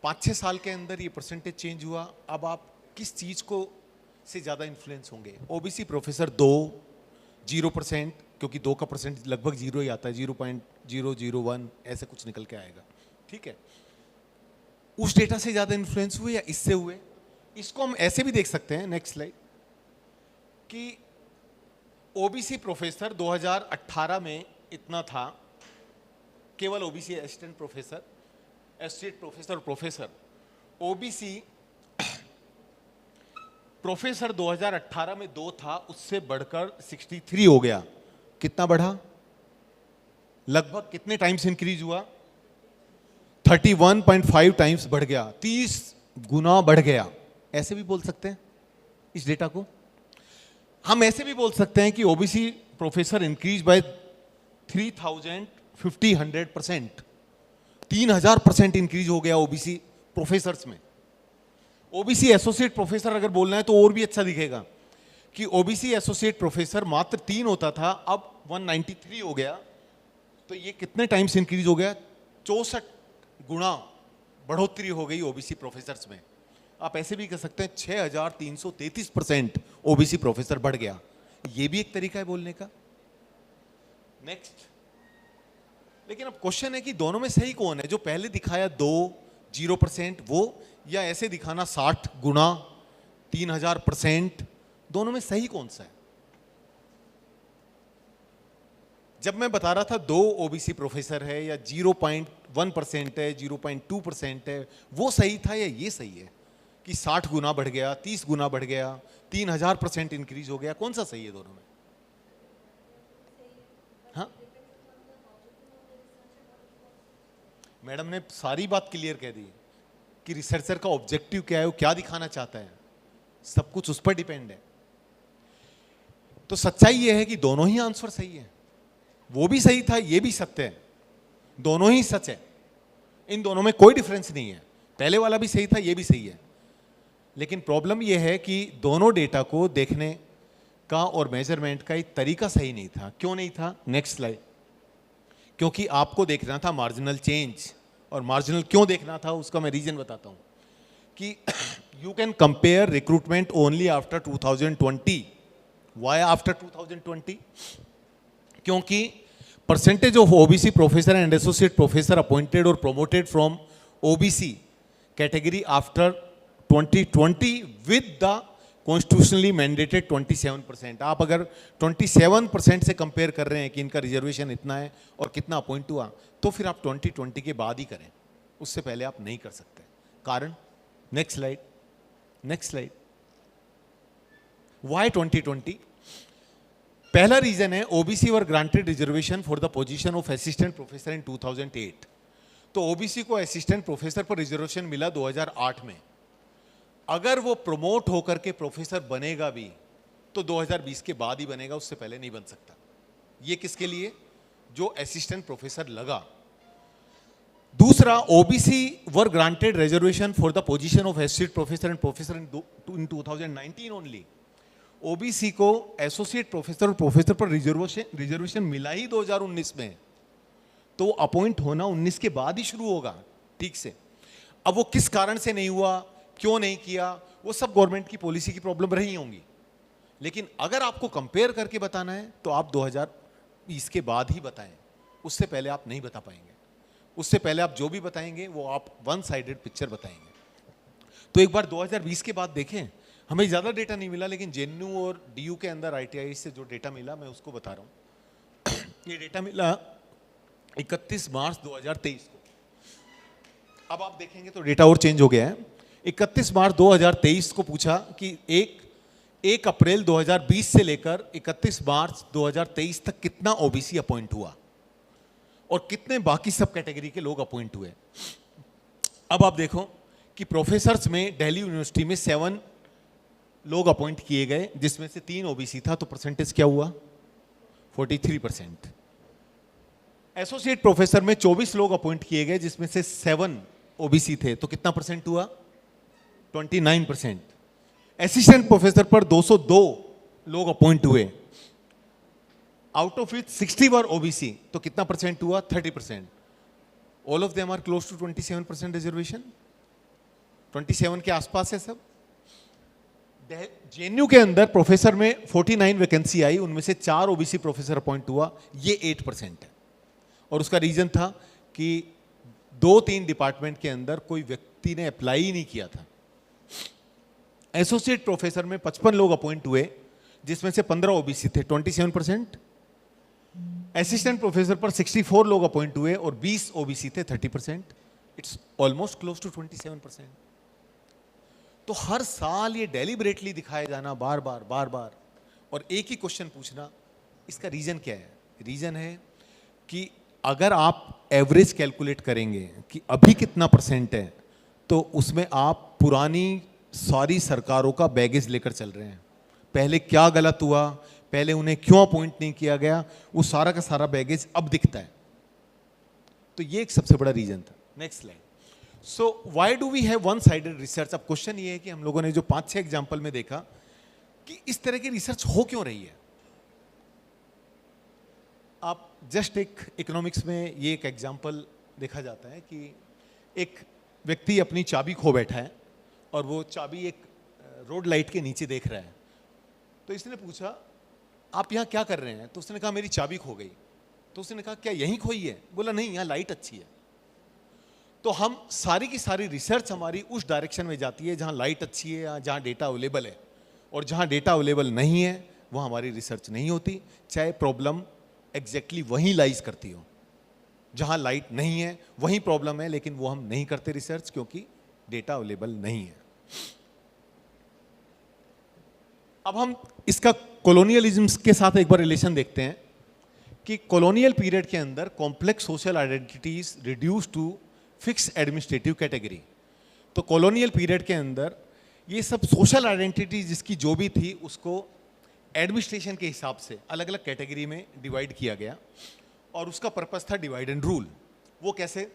5-6 साल के अंदर ये परसेंटेज चेंज हुआ। अब आप किस चीज को से ज्यादा इन्फ्लुएंस होंगे? ओबीसी प्रोफेसर 0%, क्योंकि 2 का परसेंट लगभग 0 ही आता है, 0.001 ऐसे कुछ निकल के आएगा, ठीक है। उस डेटा से ज्यादा इन्फ्लुएंस हुए या इससे हुए? इसको हम ऐसे भी देख सकते हैं, नेक्स्ट स्लाइड, कि ओबीसी प्रोफेसर 2018 में इतना था, केवल OBC assistant professor, associate professor, professor. OBC professor 2018 में 2 था, उससे बढ़कर 63 हो गया। कितना बढ़ा? लगभग कितने टाइम्स इंक्रीज हुआ? 31.5 टाइम्स बढ़ गया, 30 गुना बढ़ गया। ऐसे भी बोल सकते हैं इस डेटा को। हम ऐसे भी बोल सकते हैं कि OBC professor increase by 3,000% 3000% increase हो गया ओबीसी प्रोफेसर्स में। ओबीसी एसोसिएट प्रोफेसर अगर बोलना है तो और भी अच्छा दिखेगा कि ओबीसी एसोसिएट प्रोफेसर मात्र 3 होता था, अब 193 हो गया। तो ये कितने टाइम्स इंक्रीज हो गया? 64 गुना बढ़ोतरी हो गई ओबीसी प्रोफेसर्स में। आप ऐसे भी कह सकते हैं 6333% ओबीसी प्रोफेसर बढ़ गया। ये भी एक तरीका है बोलने का। नेक्स्ट, लेकिन अब क्वेश्चन है कि दोनों में सही कौन है? जो पहले दिखाया 0% वो, या ऐसे दिखाना 60 गुना 3000%, दोनों में सही कौन सा है? जब मैं बता रहा था 2 ओबीसी प्रोफेसर है या 0.1% है, 0.2% है, वो सही था या ये सही है कि 60 गुना बढ़ गया, 30 गुना बढ़ गया, 3000% इंक्रीज हो गया? कौन सा सही है दोनों में? हाँ, मैडम ने सारी बात क्लियर कह दी कि रिसर्चर का ऑब्जेक्टिव क्या है, वो क्या दिखाना चाहता है, सब कुछ उस पर डिपेंड है। तो सच्चाई ये है कि दोनों ही आंसर सही है। वो भी सही था, ये भी सत्य है, दोनों ही सच है। इन दोनों में कोई डिफरेंस नहीं है। पहले वाला भी सही था, ये भी सही है। लेकिन प्रॉब्लम यह है कि दोनों डेटा को देखने का और मेजरमेंट का एक तरीका सही नहीं था। क्यों नहीं था? Next slide. क्योंकि आपको देखना था मार्जिनल चेंज, और मार्जिनल क्यों देखना था उसका मैं रीजन बताता हूं कि you can compare recruitment only after 2020। Why after 2020? क्योंकि percentage of OBC professor and associate professor appointed और promoted from OBC category after 2020 with the constitutionally mandated 27%। आप अगर 27% से कंपेयर कर रहे हैं कि इनका रिजर्वेशन इतना है और कितना अपॉइंट हुआ, तो फिर आप 2020 के बाद ही करें, उससे पहले आप नहीं कर सकते। कारण? Next slide, next slide. Why 2020? पहला रीजन है OBC were granted reservation for the position of assistant professor in 2008। तो ओबीसी को असिस्टेंट प्रोफेसर पर रिजर्वेशन मिला 2008 में। अगर वो प्रमोट होकर के प्रोफेसर बनेगा भी तो 2020 के बाद ही बनेगा, उससे पहले नहीं बन सकता। ये किसके लिए? जो असिस्टेंट प्रोफेसर लगा। दूसरा, OBC were granted reservation for the position of associate professor and professor in 2019 only. OBC को एसोसिएट प्रोफेसर और प्रोफेसर पर रिजर्वेशन मिला ही 2019 में, तो अपॉइंट होना 19 के बाद ही शुरू होगा ठीक से। अब वो किस कारण से नहीं हुआ, क्यों नहीं किया, वो सब गवर्नमेंट की पॉलिसी की प्रॉब्लम रही होंगी। लेकिन अगर आपको कंपेयर करके बताना है तो आप 2020 के बाद ही बताएं, उससे पहले आप नहीं बता पाएंगे। उससे पहले आप जो भी बताएंगे वो आप वन साइडेड पिक्चर बताएंगे। तो एक बार 2020 के बाद देखें। हमें ज़्यादा डेटा नहीं मिला, लेकिन जेएनयू और डीयू के अंदर आईटीआई से जो डेटा मिला मैं उसको बता रहा हूँ। ये डेटा मिला 31 मार्च 2023 को। अब आप देखेंगे तो डेटा और चेंज हो गया है। 31 मार्च 2023 को पूछा कि 1 अप्रैल 2020 से लेकर 31 मार्च 2023 तक कितना ओबीसी अपॉइंट हुआ और कितने बाकी सब कैटेगरी के लोग अपॉइंट हुए। अब आप देखो कि प्रोफेसर्स में दिल्ली यूनिवर्सिटी में 7 लोग अपॉइंट किए गए, जिसमें से 3 ओबीसी था, तो परसेंटेज क्या हुआ? 43%। एसोसिएट प्रोफेसर में 24 लोग अपॉइंट किए गए, जिसमें से 7 ओबीसी थे, तो कितना परसेंट हुआ? 29%। असिस्टेंट प्रोफेसर पर 202 लोग अपॉइंट हुए, out of which 60 were OBC, तो कितना परसेंट हुआ? 30%। All of them are close to 27% reservation, 27 के आसपास है सब। जेएनयू के अंदर प्रोफेसर में 49 वैकेंसी आई, उनमें से 4 ओबीसी प्रोफेसर अपॉइंट हुआ, ये 8% है। और उसका रीजन था कि 2-3 डिपार्टमेंट के अंदर कोई व्यक्ति ने अप्लाई ही नहीं किया था। एसोसिएट प्रोफेसर में 55 लोग अपॉइंट हुए, जिसमें से 15 ओबीसी थे, 27%। असिस्टेंट प्रोफेसर पर 64 लोग अपॉइंट हुए और 20 ओबीसी थे, 30%। It's almost close to 27%। तो हर साल ये डेलिबरेटली दिखाया जाना बार बार और एक ही क्वेश्चन पूछना, इसका रीजन क्या है? रीजन है कि अगर आप एवरेज कैलकुलेट करेंगे कि अभी कितना परसेंट है, तो उसमें आप पुरानी सारी सरकारों का बैगेज लेकर चल रहे हैं। पहले क्या गलत हुआ, पहले उन्हें क्यों अपॉइंट नहीं किया गया, वो सारा का सारा बैगेज अब दिखता है। तो ये एक सबसे बड़ा रीजन था। Next slide. So why do we have one sided research? अब क्वेश्चन ये है कि हम लोगों ने जो 5-6 एग्जाम्पल में देखा कि इस तरह की रिसर्च हो क्यों रही है। आप जस्ट एक इकोनॉमिक्स में ये एक एग्जाम्पल देखा जाता है कि एक व्यक्ति अपनी चाबी खो बैठा है और वो चाबी एक रोड लाइट के नीचे देख रहा है। तो इसने पूछा, आप यहाँ क्या कर रहे हैं? तो उसने कहा, मेरी चाबी खो गई। तो उसने कहा, क्या यहीं खोई है? बोला, नहीं, यहाँ लाइट अच्छी है। तो हम सारी की सारी रिसर्च हमारी उस डायरेक्शन में जाती है जहाँ लाइट अच्छी है या जहाँ डेटा अवेलेबल है, और जहाँ डेटा अवेलेबल नहीं है वहाँ हमारी रिसर्च नहीं होती, चाहे प्रॉब्लम एग्जैक्टली वहीं लाइज करती हो। जहाँ लाइट नहीं है वहीं प्रॉब्लम है, लेकिन वो हम नहीं करते रिसर्च क्योंकि डेटा अवेलेबल नहीं है। अब हम इसका कॉलोनियलिज्म के साथ एक बार रिलेशन देखते हैं कि कॉलोनियल पीरियड के अंदर complex social identities reduce to fix administrative category. तो कॉलोनियल पीरियड के अंदर ये सब सोशल आइडेंटिटीज जिसकी जो भी थी उसको एडमिनिस्ट्रेशन के हिसाब से अलग अलग कैटेगरी में डिवाइड किया गया, और उसका पर्पस था डिवाइड एंड रूल। वो कैसे?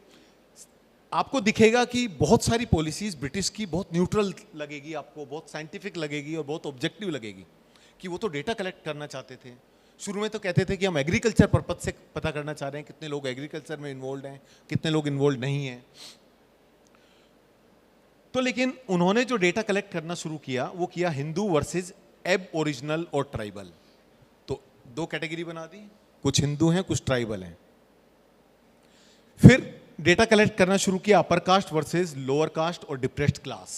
आपको दिखेगा कि बहुत सारी पॉलिसीज ब्रिटिश की बहुत न्यूट्रल लगेगी, आपको बहुत साइंटिफिक लगेगी और बहुत ऑब्जेक्टिव लगेगी कि वो तो डेटा कलेक्ट करना चाहते थे। शुरू में तो कहते थे कि हम एग्रीकल्चर पर्पस से पता करना चाह रहे हैं कितने लोग एग्रीकल्चर में इन्वॉल्व हैं, कितने लोग इन्वॉल्व नहीं हैं। तो लेकिन उन्होंने जो डेटा कलेक्ट करना शुरू किया वो किया हिंदू वर्सेस एब ओरिजिनल और ट्राइबल। तो 2 कैटेगरी बना दी, कुछ हिंदू हैं कुछ ट्राइबल हैं। फिर डेटा कलेक्ट करना शुरू किया upper caste versus lower caste और डिप्रेस्ड क्लास।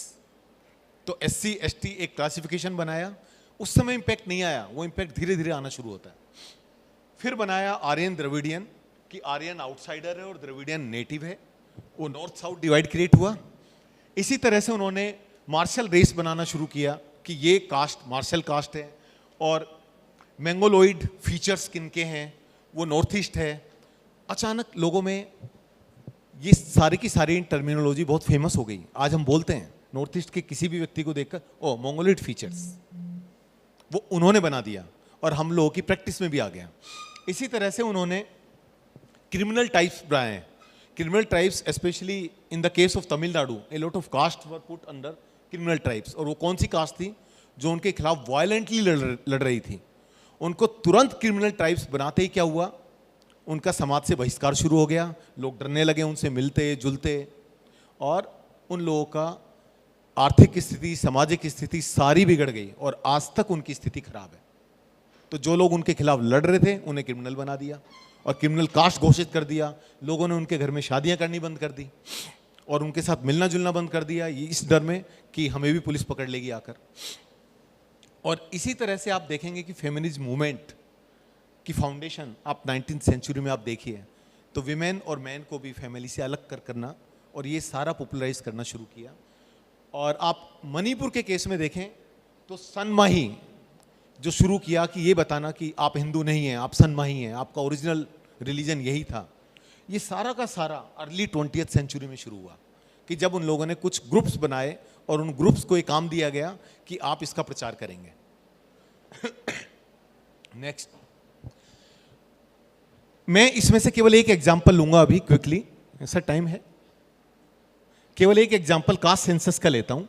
तो SC ST एक क्लासिफिकेशन बनाया। उस समय इंपैक्ट नहीं आया, वो इंपैक्ट धीरे धीरे आना शुरू होता है। फिर बनाया आर्यन द्रविडियन कि आर्यन आउटसाइडर है और द्रविडियन नेटिव है, वो नॉर्थ साउथ डिवाइड क्रिएट हुआ। इसी तरह से उन्होंने मार्शल रेस बनाना शुरू किया कि ये कास्ट मार्शल कास्ट है और मैंगोलॉइड फीचर्स किनके हैं, वो नॉर्थ ईस्ट है। अचानक लोगों में ये सारी की सारी टर्मिनोलॉजी बहुत फेमस हो गई। आज हम बोलते हैं नॉर्थ ईस्ट के किसी भी व्यक्ति को देखकर, ओ मंगोलॉइड फीचर्स, वो उन्होंने बना दिया और हम लोगों की प्रैक्टिस में भी आ गया। इसी तरह से उन्होंने क्रिमिनल टाइप्स बनाए। Criminal types specially in the case of Tamil Nadu a lot of caste were put under criminal types. और वो कौन सी कास्ट थी जो उनके खिलाफ वायलेंटली लड़ रही थी। उनको तुरंत क्रिमिनल टाइप्स बनाते ही क्या हुआ, उनका समाज से बहिष्कार शुरू हो गया। लोग डरने लगे उनसे मिलते जुलते, और उन लोगों का आर्थिक स्थिति सामाजिक स्थिति सारी बिगड़ गई और आज तक उनकी स्थिति खराब है। तो जो लोग उनके खिलाफ लड़ रहे थे उन्हें क्रिमिनल बना दिया और क्रिमिनल कास्ट घोषित कर दिया। लोगों ने उनके घर में शादियां करनी बंद कर दी और उनके साथ मिलना जुलना बंद कर दिया, इस डर में कि हमें भी पुलिस पकड़ लेगी आकर। और इसी तरह से आप देखेंगे कि फेमिनिज्म मूवमेंट की फाउंडेशन आप 19th सेंचुरी में आप देखिए तो विमेन और मैन को भी फैमिली से अलग करना, और ये सारा पॉपुलराइज करना शुरू किया। और आप मणिपुर के केस में देखें तो सनमाही जो शुरू किया कि ये बताना कि आप हिंदू नहीं हैं, आप सनमाही हैं, आपका ओरिजिनल रिलीजन यही था, ये सारा का सारा अर्ली 20th सेंचुरी में शुरू हुआ कि जब उन लोगों ने कुछ ग्रुप्स बनाए और उन ग्रुप्स को एक काम दिया गया कि आप इसका प्रचार करेंगे। नेक्स्ट, मैं इसमें से केवल एक एग्जांपल लूंगा अभी क्विकली, ऐसा टाइम है, केवल एक एग्जांपल कास्ट सेंसस का लेता हूं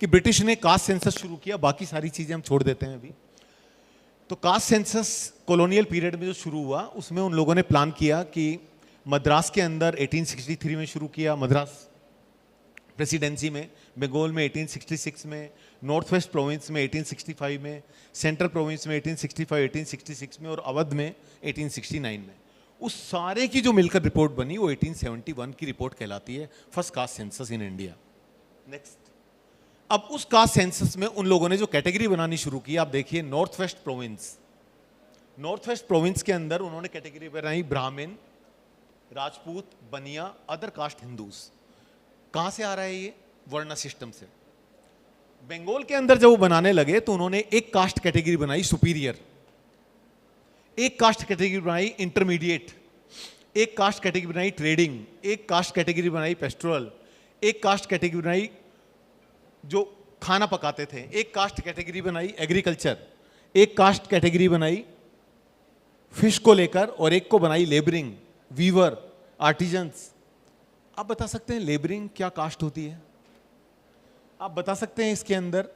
कि ब्रिटिश ने कास्ट सेंसस शुरू किया, बाकी सारी चीजें हम छोड़ देते हैं अभी। तो कास्ट सेंसस कॉलोनियल पीरियड में जो शुरू हुआ उसमें उन लोगों ने प्लान किया कि मद्रास के अंदर 1863 में शुरू किया, मद्रास प्रेसिडेंसी में, बंगाल में 1866 में, नॉर्थ वेस्ट प्रोविंस में 1865 में, सेंट्रल प्रोविंस में 1865, 1866 में और अवध में 1869 में। उस सारे की जो मिलकर रिपोर्ट बनी वो 1871 की रिपोर्ट कहलाती है, first caste census in India. Next, अब उस कास्ट सेंसस में उन लोगों ने जो कैटेगरी बनानी शुरू की, आप देखिए north west province, north west province के अंदर उन्होंने कैटेगरी बनाई ब्राह्मण, राजपूत, बनिया, अदर कास्ट हिंदूज। कहां से आ रहा है ये? वर्ण सिस्टम से। बंगाल के अंदर जब वो बनाने लगे तो उन्होंने एक कास्ट कैटेगरी बनाई सुपीरियर, एक कास्ट कैटेगरी बनाई इंटरमीडिएट, एक कास्ट कैटेगरी बनाई ट्रेडिंग, एक कास्ट कैटेगरी बनाई पेस्टोरल, एक कास्ट कैटेगरी बनाई जो खाना पकाते थे, एक कास्ट कैटेगरी बनाई एग्रीकल्चर, एक कास्ट कैटेगरी बनाई फिश को लेकर और एक को बनाई लेबरिंग, वीवर, आर्टिजन्स। आप बता सकते हैं लेबरिंग क्या कास्ट होती है? आप बता सकते हैं इसके अंदर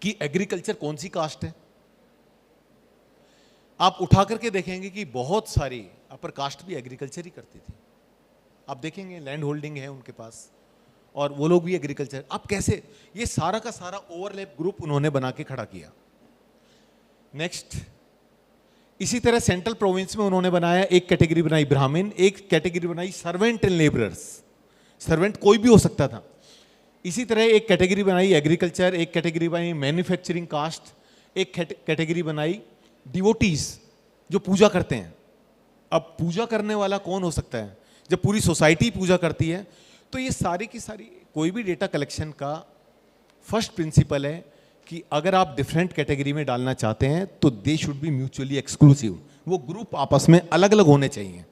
कि एग्रीकल्चर कौन सी कास्ट है? आप उठा करके देखेंगे कि बहुत सारी अपर कास्ट भी एग्रीकल्चर ही करती थी। आप देखेंगे लैंड होल्डिंग है उनके पास और वो लोग भी एग्रीकल्चर। अब कैसे ये सारा का सारा ओवरलैप ग्रुप उन्होंने बना के खड़ा किया। नेक्स्ट, इसी तरह सेंट्रल प्रोविंस में उन्होंने बनाया, एक कैटेगरी बनाई ब्राह्मण, एक कैटेगरी बनाई सर्वेंट एंड लेबरर्स, सर्वेंट कोई भी हो सकता था। इसी तरह एक कैटेगरी बनाई एग्रीकल्चर, एक कैटेगरी बनाई मैन्युफैक्चरिंग कास्ट, एक कैटेगरी बनाई डिवोटीज जो पूजा करते हैं। अब पूजा करने वाला कौन हो सकता है? जब पूरी सोसाइटी पूजा करती है तो ये सारी की सारी, कोई भी डेटा कलेक्शन का फर्स्ट प्रिंसिपल है कि अगर आप डिफरेंट कैटेगरी में डालना चाहते हैं तो they should be mutually exclusive, वो ग्रुप आपस में अलग अलग होने चाहिए।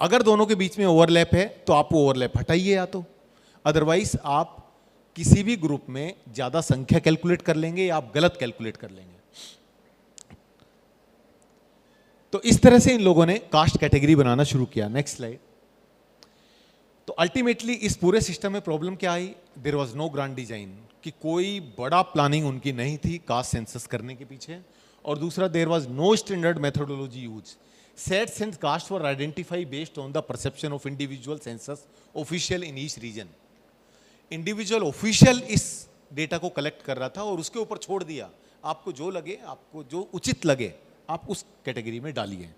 अगर दोनों के बीच में ओवरलैप है तो आप वो ओवरलैप हटाइए या तो, अदरवाइज आप किसी भी ग्रुप में ज़्यादा संख्या कैलकुलेट कर लेंगे या आप गलत कैलकुलेट कर लेंगे। तो इस तरह से इन लोगों ने कास्ट कैटेगरी बनाना शुरू किया। Next slide. तो अल्टीमेटली इस पूरे सिस्टम में प्रॉब्लम क्या आई? There was no grand design, कि कोई बड़ा प्लानिंग उनकी नहीं थी कास्ट सेंसस करने के पीछे। और दूसरा, there was no standard methodology use. Sets and caste were identify based on the perception of individual census official in each region. Individual official इस डेटा को कलेक्ट कर रहा था और उसके ऊपर छोड़ दिया, आपको जो लगे, आपको जो उचित लगे आप उस कैटेगरी में डालिए।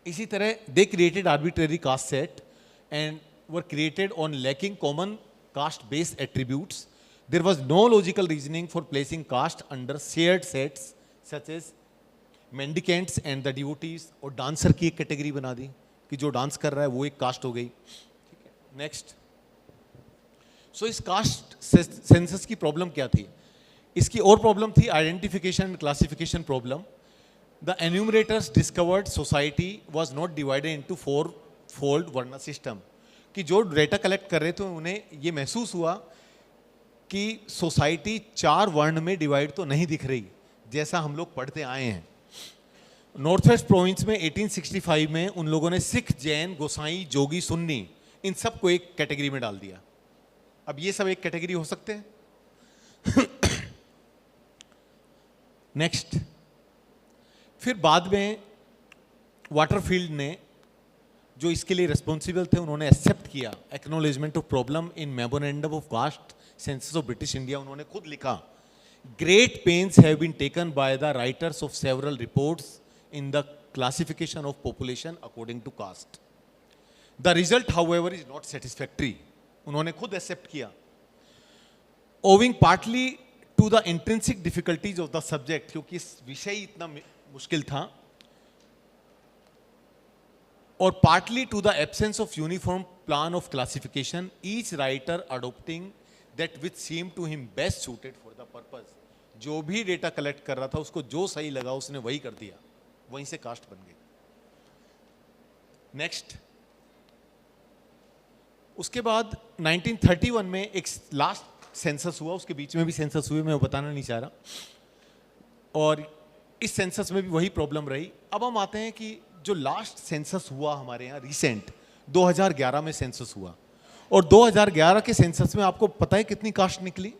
इसी तरह they created arbitrary caste set and were created on lacking common caste based attributes. There was no logical reasoning for placing caste under shared sets such as mendicants and the devotees, और dancer की एक कैटेगरी बना दी कि जो डांस कर रहा है वो एक कास्ट हो गई। ठीक है, नेक्स्ट। सो इस कास्ट सेंसस की प्रॉब्लम क्या थी? इसकी और प्रॉब्लम थी identification and classification problem. The enumerators discovered society was not divided into 4 fold वर्ण सिस्टम, कि जो डेटा कलेक्ट कर रहे थे उन्हें ये महसूस हुआ कि सोसाइटी 4 वर्ण में डिवाइड तो नहीं दिख रही जैसा हम लोग पढ़ते आए हैं। नॉर्थ वेस्ट प्रोविंस में 1865 में उन लोगों ने सिख, जैन, गोसाई, जोगी, सुन्नी, इन सब को एक कैटेगरी में डाल दिया। अब ये सब एक कैटेगरी हो सकते हैं। नेक्स्ट, फिर बाद में वाटरफील्ड ने, जो इसके लिए रिस्पॉन्सिबल थे, उन्होंने एक्सेप्ट किया acknowledgement of problem in memorandum of caste census of British India. उन्होंने खुद लिखा, great pains have been taken by the writers of several reports in the classification of population according to caste. The result however is not satisfactory. उन्होंने खुद एक्सेप्ट किया, owing partly to the intrinsic difficulties of the subject, क्योंकि इस विषय इतना मुश्किल था, और partly to the absence of uniform plan of classification, each writer adopting that which seemed to him best suited for the purpose. जो भी डेटा कलेक्ट कर रहा था उसको जो सही लगा उसने वही कर दिया, वहीं से कास्ट बन गई। नेक्स्ट, उसके बाद 1931 में एक लास्ट सेंसस हुआ, उसके बीच में भी सेंसस हुए, मैं वो बताना नहीं चाह रहा, और इस सेंसस में भी वही प्रॉब्लम रही। अब हम आते हैं कि जो लास्ट सेंसस हुआ हमारे यहाँ रिसेंट 2011 में सेंसस हुआ, और 2011 के सेंसस में आपको पता है कितनी कास्ट निकली?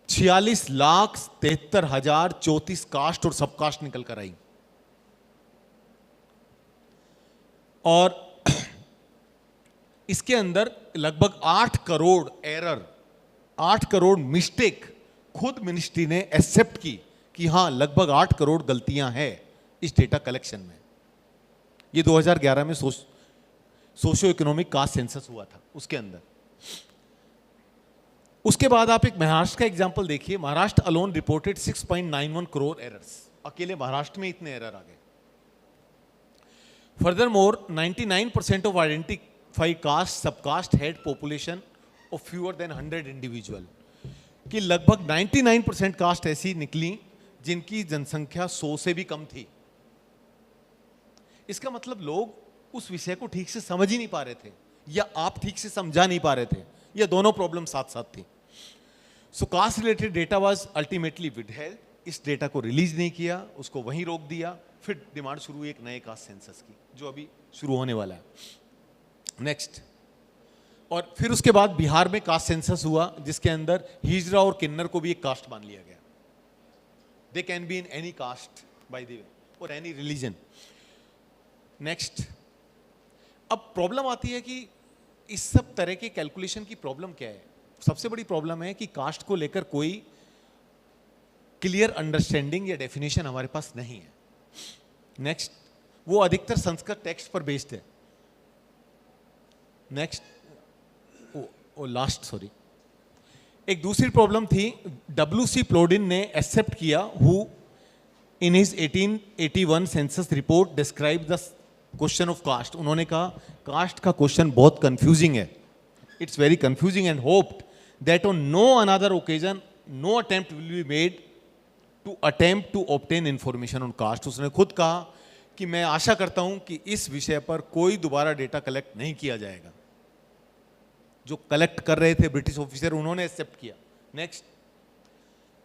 46,73,034 कास्ट और सब कास्ट निकल कर आई। और इसके अंदर लगभग 8 करोड़ एरर, 8 करोड़ मिस्टेक खुद मिनिस्ट्री ने एक्सेप्ट की कि हाँ लगभग 8 करोड़ गलतियां हैं इस डेटा कलेक्शन में। ये 2011 में सोशियो इकोनॉमिक कास्ट सेंसस हुआ था उसके अंदर। उसके बाद आप एक महाराष्ट्र का एग्जांपल देखिए। Maharashtra alone reported 6.91 crore errors. अकेले महाराष्ट्र में इतने एरर आ गए। Furthermore 99% of identify caste subcaste had population of fewer than 100 individual, कि लगभग 99% कास्ट ऐसी निकली जिनकी जनसंख्या 100 से भी कम थी। इसका मतलब लोग उस विषय को ठीक से समझ ही नहीं पा रहे थे, या आप ठीक से समझा नहीं पा रहे थे, या दोनों प्रॉब्लम साथ साथ थी। So caste related data was ultimately withheld. इस डेटा को रिलीज नहीं किया, उसको वहीं रोक दिया। फिर डिमांड शुरू हुई एक नए कास्ट सेंसस की, जो अभी शुरू होने वाला है। नेक्स्ट, और फिर उसके बाद बिहार में कास्ट सेंसस हुआ, जिसके अंदर हिजरा और किन्नर को भी एक कास्ट मान लिया गया। They can be in any caste by the way, और एनी रिलीजन। नेक्स्ट, अब प्रॉब्लम आती है कि इस सब तरह के कैलकुलेशन की प्रॉब्लम क्या है? सबसे बड़ी प्रॉब्लम है कि कास्ट को लेकर कोई क्लियर अंडरस्टैंडिंग या डेफिनेशन हमारे पास नहीं है। नेक्स्ट, वो अधिकतर संस्कृत टेक्स्ट पर बेस्ड है। नेक्स्ट, लास्ट सॉरी, एक दूसरी प्रॉब्लम थी। WC प्लोडिन ने एक्सेप्ट किया, who in his 1881 census report describe the question of caste. उन्होंने कहा कास्ट का क्वेश्चन बहुत कंफ्यूजिंग है, it's very confusing, and hoped that on no another occasion no attempt will be made to obtain information on caste. उसने खुद कहा कि मैं आशा करता हूं कि इस विषय पर कोई दोबारा डेटा कलेक्ट नहीं किया जाएगा। जो कलेक्ट कर रहे थे ब्रिटिश ऑफिसर, उन्होंने एक्सेप्ट किया। नेक्स्ट,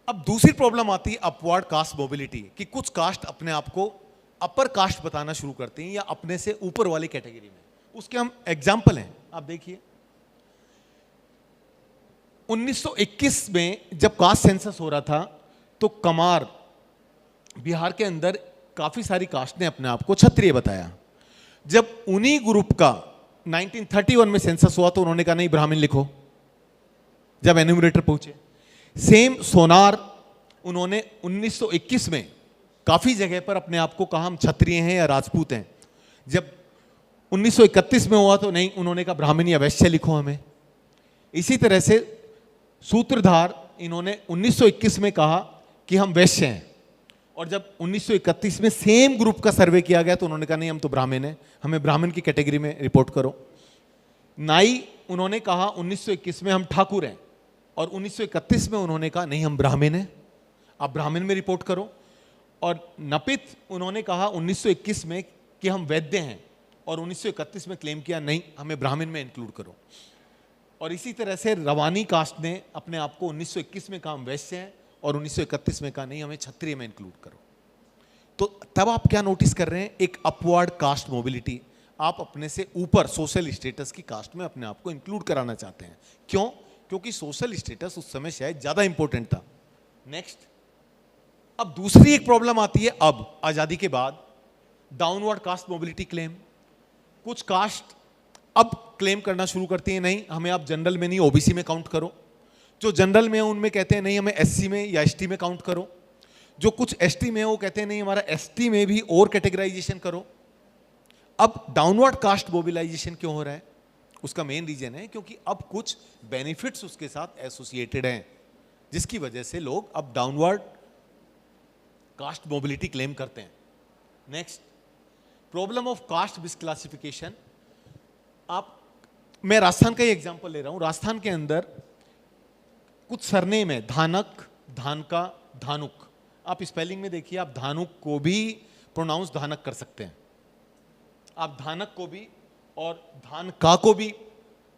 अब दूसरी प्रॉब्लम आती है अपवर्ड कास्ट मोबिलिटी, कि कुछ कास्ट अपने आप को अपर कास्ट बताना शुरू करते हैं, या अपने से ऊपर वाली कैटेगरी में। उसके हम एग्जाम्पल हैं, आप देखिए। 1921 में जब कास्ट सेंसस हो रहा था, तो कमार, बिहार के अंदर काफी सारी कास्ट ने अपने आप को क्षत्रिय बताया। जब उन्हीं ग्रुप का 1931 में सेंसस हुआ, तो उन्होंने कहा नहीं ब्राह्मण लिखो, जब एन्यूमरेटर पहुंचे। सेम सोनार, उन्होंने 1921 में काफी जगह पर अपने आप को कहा हम क्षत्रिय हैं या राजपूत हैं। जब 1931 में हुआ, तो नहीं, उन्होंने कहा ब्राह्मण या वैश्य लिखो हमें। इसी तरह से सूत्रधार, इन्होंने 1921 में कहा कि हम वैश्य हैं, और जब 1931 में सेम ग्रुप का सर्वे किया गया, तो उन्होंने कहा नहीं हम तो ब्राह्मण हैं, हमें ब्राह्मण की कैटेगरी में रिपोर्ट करो। नाई, उन्होंने कहा 1921 में हम ठाकुर हैं, और 1931 में उन्होंने कहा नहीं हम ब्राह्मण हैं, आप ब्राह्मण में रिपोर्ट करो। और नपित, उन्होंने कहा 1921 में कि हम वैद्य हैं, और 1931 में क्लेम किया नहीं हमें ब्राह्मण में इंक्लूड करो। और इसी तरह से रवानी कास्ट ने अपने आप को 1921 में कहा हम वैश्य हैं, और 1931 में कहा नहीं हमें क्षत्रिय में इंक्लूड करो। तो तब आप क्या नोटिस कर रहे हैं? एक अपवर्ड कास्ट मोबिलिटी। आप अपने से ऊपर सोशल स्टेटस की कास्ट में अपने आप को इंक्लूड कराना चाहते हैं। क्यों? क्योंकि सोशल स्टेटस उस समय शायद ज्यादा इंपॉर्टेंट था। नेक्स्ट, अब दूसरी एक प्रॉब्लम आती है अब आजादी के बाद, डाउनवर्ड कास्ट मोबिलिटी क्लेम। कुछ कास्ट अब क्लेम करना शुरू करती है नहीं हमें आप जनरल में नहीं ओबीसी में काउंट करो। जो जनरल में है उनमें कहते हैं नहीं हमें एससी में या एसटी में काउंट करो। जो कुछ एसटी में है वो कहते हैं नहीं हमारा एसटी में भी और कैटेगराइजेशन करो। अब डाउनवर्ड कास्ट मोबिलाइजेशन क्यों हो रहा है? उसका मेन रीजन है क्योंकि अब कुछ बेनिफिट्स उसके साथ एसोसिएटेड हैं, जिसकी वजह से लोग अब डाउनवर्ड कास्ट मोबिलिटी क्लेम करते हैं। Next, problem of caste misclassification. मैं राजस्थान का ही एग्जांपल ले रहा हूं। राजस्थान के अंदर कुछ सरनेम है, धानक, धानका, धानुक। आप स्पेलिंग में देखिए, आप धानुक को भी प्रोनाउंस धानक कर सकते हैं, आप धानक को भी और धानका को भी,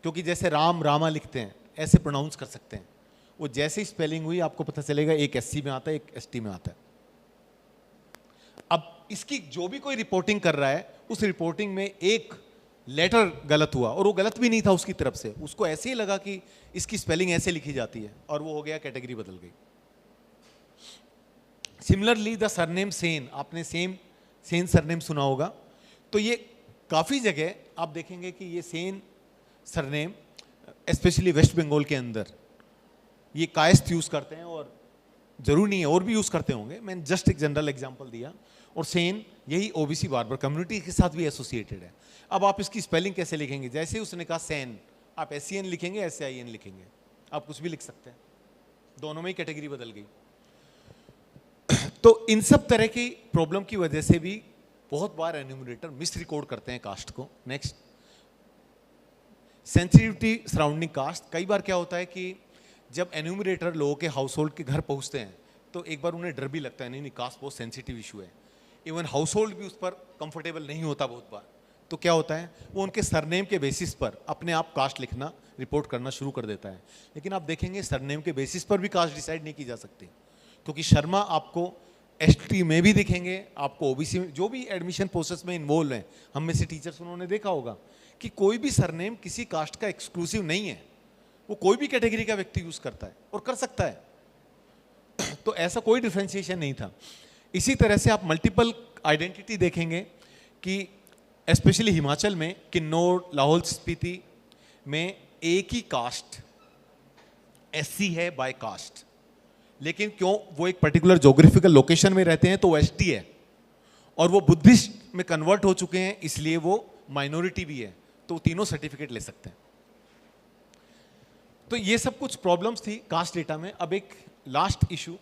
क्योंकि जैसे राम रामा लिखते हैं ऐसे प्रोनाउंस कर सकते हैं। वो जैसे स्पेलिंग हुई आपको पता चलेगा, एक एससी में आता है, एक एसटी में आता है। अब इसकी जो भी कोई रिपोर्टिंग कर रहा है, उस रिपोर्टिंग में एक लेटर गलत हुआ, और वो गलत भी नहीं था उसकी तरफ से, उसको ऐसे ही लगा कि इसकी स्पेलिंग ऐसे लिखी जाती है, और वो हो गया, कैटेगरी बदल गई। सिमिलरली द सरनेम सेन, आपने सेन सरनेम सुना होगा, तो ये काफ़ी जगह आप देखेंगे कि ये Sen surname specially West Bengal के अंदर ये कायस्थ यूज़ करते हैं, और ज़रूरी नहीं है और भी यूज़ करते होंगे, मैंने जस्ट एक जनरल एग्जांपल दिया। और सेन यही ओबीसी बार्बर कम्युनिटी के साथ भी एसोसिएटेड है। अब आप इसकी स्पेलिंग कैसे लिखेंगे? जैसे ही उसने कहा सैन, आप SEN लिखेंगे, SAIN लिखेंगे, आप कुछ भी लिख सकते हैं, दोनों में ही कैटेगरी बदल गई। तो इन सब तरह की प्रॉब्लम की वजह से भी बहुत बार एन्यूमरेटर मिस रिकॉर्ड करते हैं कास्ट को। Next, sensitivity surrounding cost. कई बार क्या होता है कि जब एन्यूमरेटर लोगों के हाउस होल्ड के घर पहुंचते हैं तो एक बार उन्हें डर भी लगता है, नहीं कास्ट बहुत सेंसिटिव इशू है, इवन हाउस होल्ड भी उस पर कंफर्टेबल नहीं होता बहुत बार। तो क्या होता है, वो उनके सरनेम के बेसिस पर अपने आप कास्ट लिखना, रिपोर्ट करना शुरू कर देता है। लेकिन आप देखेंगे सरनेम के बेसिस पर भी कास्ट डिसाइड नहीं की जा सकती, क्योंकि शर्मा आपको ST में भी दिखेंगे, आपको OBC में, जो भी एडमिशन प्रोसेस में इन्वॉल्व हैं, हम में से टीचर्स उन्होंने देखा होगा कि कोई भी सरनेम किसी कास्ट का एक्सक्लूसिव नहीं है, वो कोई भी कैटेगरी का व्यक्ति यूज करता है और कर सकता है। तो ऐसा कोई डिफरेंशिएशन नहीं था। इसी तरह से आप मल्टीपल आइडेंटिटी देखेंगे कि स्पेशली हिमाचल में किन्नौर, लाहौल स्पीति में एक ही कास्ट SC है बाय कास्ट, लेकिन क्यों वो एक पर्टिकुलर ज्योग्राफिकल लोकेशन में रहते हैं तो वो ST है, और वो बुद्धिस्ट में कन्वर्ट हो चुके हैं इसलिए वो माइनॉरिटी भी है, तो तीनों सर्टिफिकेट ले सकते हैं। तो ये सब कुछ प्रॉब्लम्स थी कास्ट डेटा में। अब एक लास्ट इशू,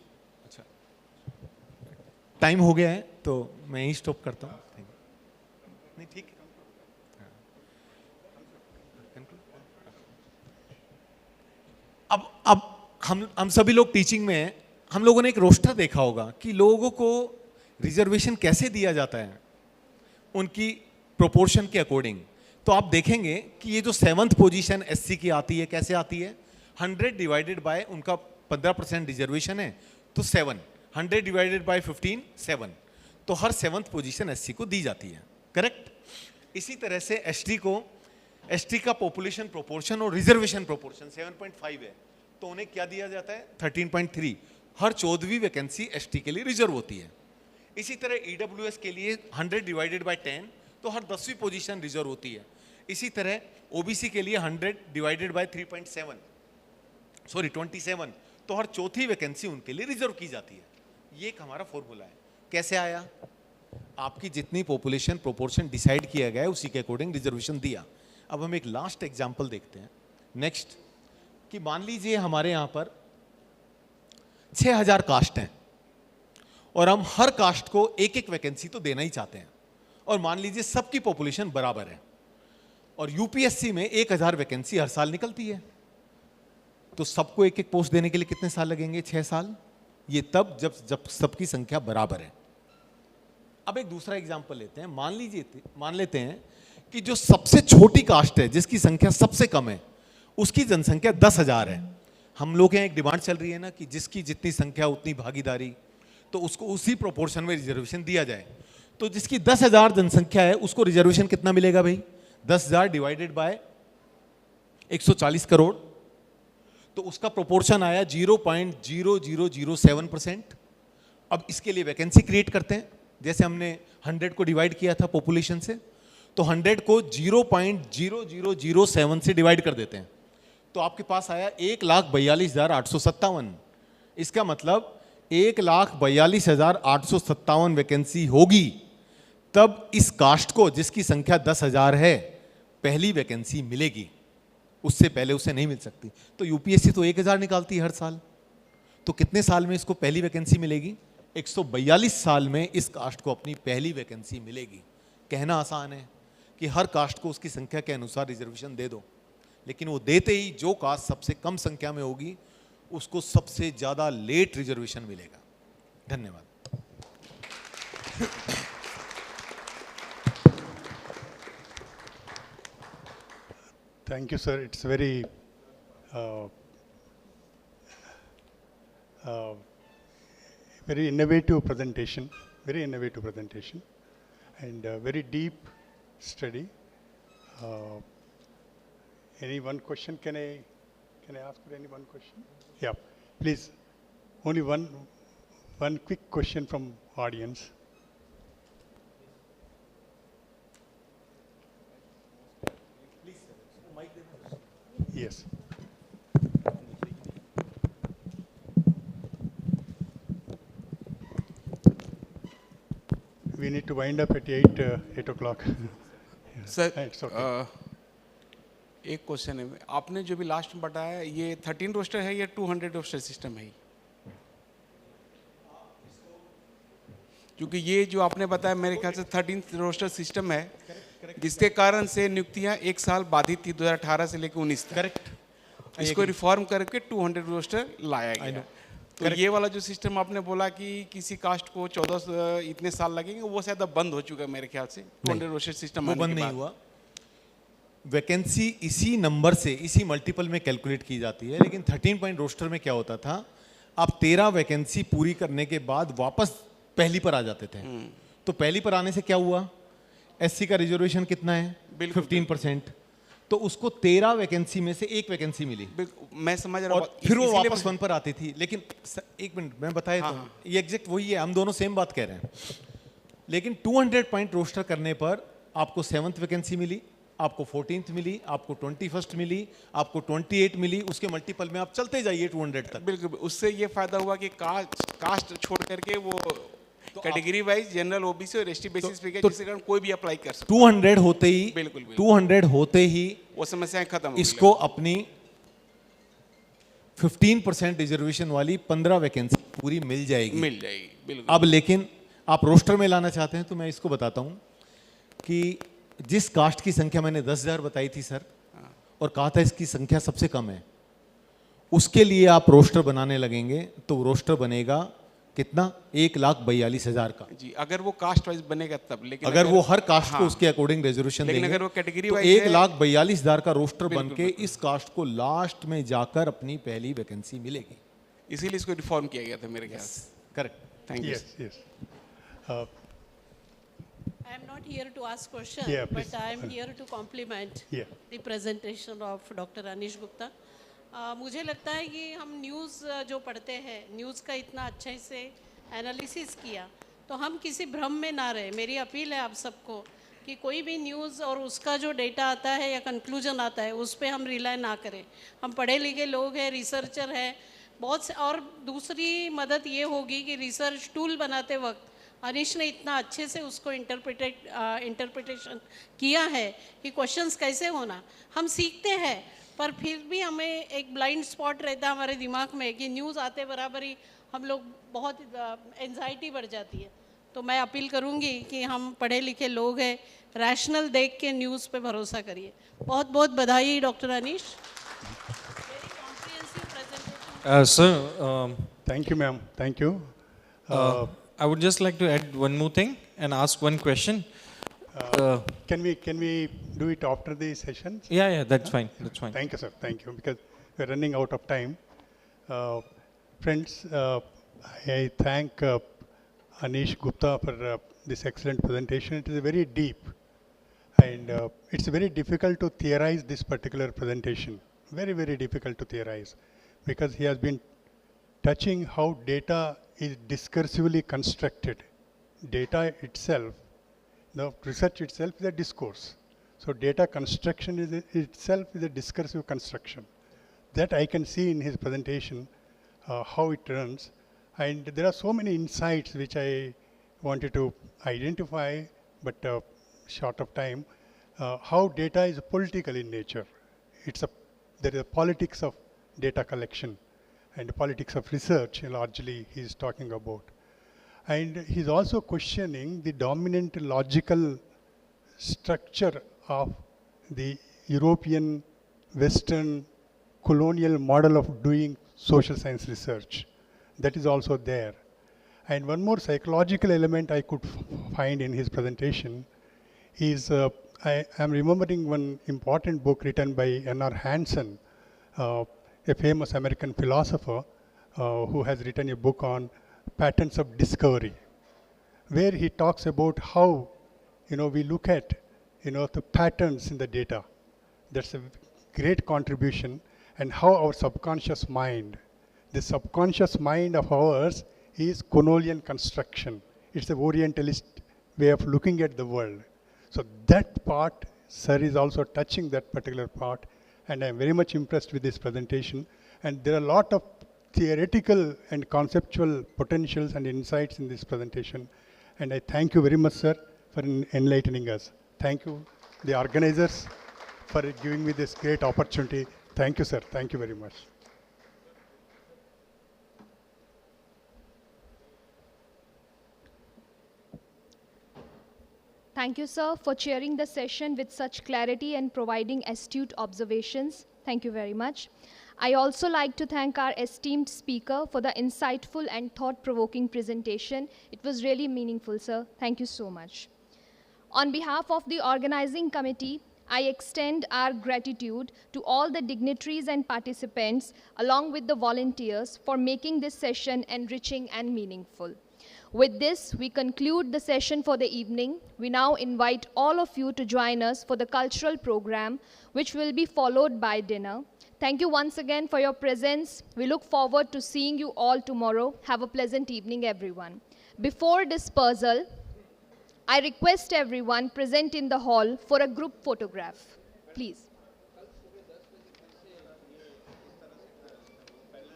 अच्छा टाइम हो गया है तो मैं ही स्टॉप करता हूँ। नहीं ठीक है, अब हम सभी लोग टीचिंग में हैं, हम लोगों ने एक रोस्टर देखा होगा कि लोगों को रिजर्वेशन कैसे दिया जाता है उनकी प्रोपोर्शन के अकॉर्डिंग। तो आप देखेंगे कि ये जो 7th पोजीशन SC की आती है, कैसे आती है, 100 डिवाइडेड बाय उनका 15% रिजर्वेशन है तो 7, 100 डिवाइडेड बाय 15, 7, तो हर 7th पोजीशन SC को दी जाती है, करेक्ट। इसी तरह से ST का पॉपुलेशन प्रोपोर्शन और रिजर्वेशन प्रोपोर्शन 7.5 है, तो उन्हें क्या दिया जाता है, 13.3, हर 14वीं वैकेंसी ST के लिए रिजर्व होती है। इसी तरह EWS के लिए 100 डिवाइडेड बाय 10, तो हर 10वीं पोजीशन रिजर्व होती है। इसी तरह OBC के लिए 100 डिवाइडेड बाय 3.7, सॉरी 27, तो हर 4थी वैकेंसी उनके लिए रिजर्व की जाती है। ये एक हमारा फॉर्मूला है। कैसे आया, आपकी जितनी पॉपुलेशन प्रोपोर्शन डिसाइड किया गया है उसी के अकॉर्डिंग रिजर्वेशन दिया। अब हम एक लास्ट एग्जांपल देखते हैं। नेक्स्ट, कि मान लीजिए हमारे यहाँ पर 6000 कास्ट हैं और हम हर कास्ट को एक एक वैकेंसी तो देना ही चाहते हैं, और मान लीजिए सबकी पॉपुलेशन बराबर है और यूपीएससी में 1000 वैकेंसी हर साल निकलती है, तो सबको एक एक पोस्ट देने के लिए कितने साल लगेंगे, 6 साल। ये तब जब सबकी संख्या बराबर है। अब एक दूसरा एग्जांपल लेते हैं। मान लेते हैं कि जो सबसे छोटी कास्ट है, जिसकी संख्या सबसे कम है, उसकी जनसंख्या 10,000 है। हम लोग यहाँ एक डिमांड चल रही है ना कि जिसकी जितनी संख्या उतनी भागीदारी, तो उसको उसी प्रोपोर्शन में रिजर्वेशन दिया जाए। तो जिसकी 10,000 जनसंख्या है उसको रिजर्वेशन कितना मिलेगा भाई, 10,000 डिवाइडेड बाय 140 करोड़, तो उसका प्रोपोर्शन आया 0.0007%। अब इसके लिए वैकेंसी क्रिएट करते हैं, जैसे हमने 100 को डिवाइड किया था पॉपुलेशन से, तो 100 को 0.0007 से डिवाइड कर देते हैं, तो आपके पास आया 1,42,857। इसका मतलब 1,42,857 वैकेंसी होगी, तब इस कास्ट को जिसकी संख्या 10,000 है पहली वैकेंसी मिलेगी, उससे पहले उसे नहीं मिल सकती। तो यूपीएससी तो 1000 निकालती है हर साल, तो कितने साल में इसको पहली वैकेंसी मिलेगी, 142 साल में इस कास्ट को अपनी पहली वैकेंसी मिलेगी। कहना आसान है कि हर कास्ट को उसकी संख्या के अनुसार रिजर्वेशन दे दो, लेकिन वो देते ही जो कास्ट सबसे कम संख्या में होगी उसको सबसे ज़्यादा लेट रिजर्वेशन मिलेगा। धन्यवाद। Thank you, sir. It's very uh, very innovative presentation, and very deep study. Any one question? Can I ask for any one question? Yeah, please. Only one quick question from audience. Yes. We need to wind up at 8 o'clock. Sir It's okay. एक क्वेश्चन है, आपने जो भी लास्ट में बताया ये 13 रोस्टर है या 200 रोस्टर सिस्टम है? क्योंकि ये जो आपने बताया मेरे ख्याल से 13 रोस्टर सिस्टम है, जिसके कारण से नियुक्तियां एक साल बाधित थी 2018 से लेकर 19 तक। करेक्ट। इसको रिफॉर्म करके 200 रोस्टर लाया गया। तो ये वाला जो सिस्टम आपने बोला कि किसी कास्ट को 14 इतने साल लगेंगे, वो शायद अब बंद हो चुका है मेरे ख्याल से। 200 रोस्टर सिस्टम वो बंद नहीं हुआ। वैकेंसी इसी नंबर से, इसी मल्टीपल में कैलकुलेट की जाती है, लेकिन 13 पॉइंट रोस्टर में क्या होता था, आप 13 वैकेंसी पूरी करने के बाद वापस पहली पर आ जाते थे। तो पहली पर आने से क्या हुआ, एससी का रिजर्वेशन कितना है? 15%। तो उसको 13 वैकेंसी में से एक वैकेंसी मिली। मैं समझ रहा हूँ। और फिर वो वापस 1 पर आती थी। लेकिन एक मिनट मैं बताया, हाँ, तो ये एग्जैक्ट वही है, हम दोनों सेम बात कह रहे हैं। लेकिन 200 पॉइंट रोस्टर करने पर आपको 7th वैकेंसी मिली, आपको 14th मिली, आपको 21st मिली, आपको 28 मिली, उसके मल्टीपल में आप चलते जाइए 200 तक। बिल्कुल, उससे ये फायदा हुआ कि कास्ट छोड़ करके वो कैटेगरी वाइज जनरल, ओबीसी और एसटी बेसिस पे, जिसके कारण कोई भी अप्लाई कर सकता है। 200 होते ही, बिल्कुल 200 होते ही वो समस्याएं खत्म हो गई। इसको अपनी 15% रिजर्वेशन वाली 15 वैकेंसी पूरी मिल जाएगी। बिल्कुल। अब लेकिन आप रोस्टर में लाना चाहते हैं, तो मैं इसको बताता हूं कि जिस कास्ट की संख्या मैंने 10,000 बताई थी सर, और कहा था इसकी संख्या सबसे कम है, उसके लिए आप रोस्टर बनाने लगेंगे तो रोस्टर बनेगा कितना? 1,42,000 का जी, अगर वो कास्ट वाइज बनेगा तब। लेकिन अगर वो हर कास्ट हाँ, को उसके अकॉर्डिंग रिजर्वेशन लेकिन देंगे, अगर वो कैटेगरी तो वाइज है, 1,42,000 का रोस्टर बिल्कुल, बन के इस कास्ट को लास्ट में जाकर अपनी पहली वैकेंसी मिलेगी। इसीलिए इसको रिफॉर्म किया गया था मेरे ख्याल से। Correct. Thank you. Yes. I am not here to ask questions, Yeah, please. but I am here to compliment Yeah. the presentation of Dr. Anish Gupta. मुझे लगता है कि हम न्यूज़ जो पढ़ते हैं, न्यूज़ का इतना अच्छे से एनालिसिस किया, तो हम किसी भ्रम में ना रहे। मेरी अपील है आप सबको कि कोई भी न्यूज़ और उसका जो डेटा आता है या कंक्लूजन आता है, उस पर हम रिलाई ना करें। हम पढ़े लिखे लोग हैं, रिसर्चर हैं बहुत से। और दूसरी मदद ये होगी कि रिसर्च टूल बनाते वक्त अनिश ने इतना अच्छे से उसको इंटरप्रिटेशन किया है कि क्वेश्चंस कैसे होना, हम सीखते हैं, पर फिर भी हमें एक ब्लाइंड स्पॉट रहता है हमारे दिमाग में कि न्यूज़ आते बराबर ही हम लोग बहुत एंजाइटी बढ़ जाती है। तो मैं अपील करूंगी कि हम पढ़े लिखे लोग हैं, रैशनल देख के न्यूज़ पे भरोसा करिए। बहुत बहुत बधाई doctor Anish, very comprehensive presentation. Sir, Thank you, ma'am. Thank you. I would just like to add one more thing and ask one question. Can we do it after the session? Yeah, that's fine. That's fine. Thank you, sir. Thank you, because we're running out of time. Friends, I thank Anish Gupta for this excellent presentation. It is very deep, and it's very difficult to theorize this particular presentation. Very, very difficult to theorize, because he has been touching how data is discursively constructed. Data itself, the research itself is a discourse. So data construction itself is a discursive construction. That I can see in his presentation, how it runs. And there are so many insights which I wanted to identify, but short of time. How data is political in nature. There is a politics of data collection and politics of research, largely he is talking about. And he's also questioning the dominant logical structure of the European Western colonial model of doing social science research. That is also there. And one more psychological element I could find in his presentation is, I am remembering one important book written by N.R. Hansen, a famous American philosopher who has written a book on patterns of discovery, where he talks about how, we look at, the patterns in the data. That's a great contribution, and how our subconscious mind, the subconscious mind of ours is Conolian construction. It's the Orientalist way of looking at the world. So that part, sir is also touching that particular part, and I'm very much impressed with this presentation. And there are a lot of theoretical and conceptual potentials and insights in this presentation. And I thank you very much, sir, for enlightening us. Thank you, the organizers, for giving me this great opportunity. Thank you, sir. Thank you very much. Thank you, sir, for chairing the session with such clarity and providing astute observations. Thank you very much. I also like to thank our esteemed speaker for the insightful and thought-provoking presentation. It was really meaningful, sir. Thank you so much. On behalf of the organizing committee, I extend our gratitude to all the dignitaries and participants, along with the volunteers, for making this session enriching and meaningful. With this, we conclude the session for the evening. We now invite all of you to join us for the cultural program, which will be followed by dinner. Thank you once again for your presence. We look forward to seeing you all tomorrow. Have a pleasant evening, everyone. Before dispersal, I request everyone present in the hall for a group photograph. Please.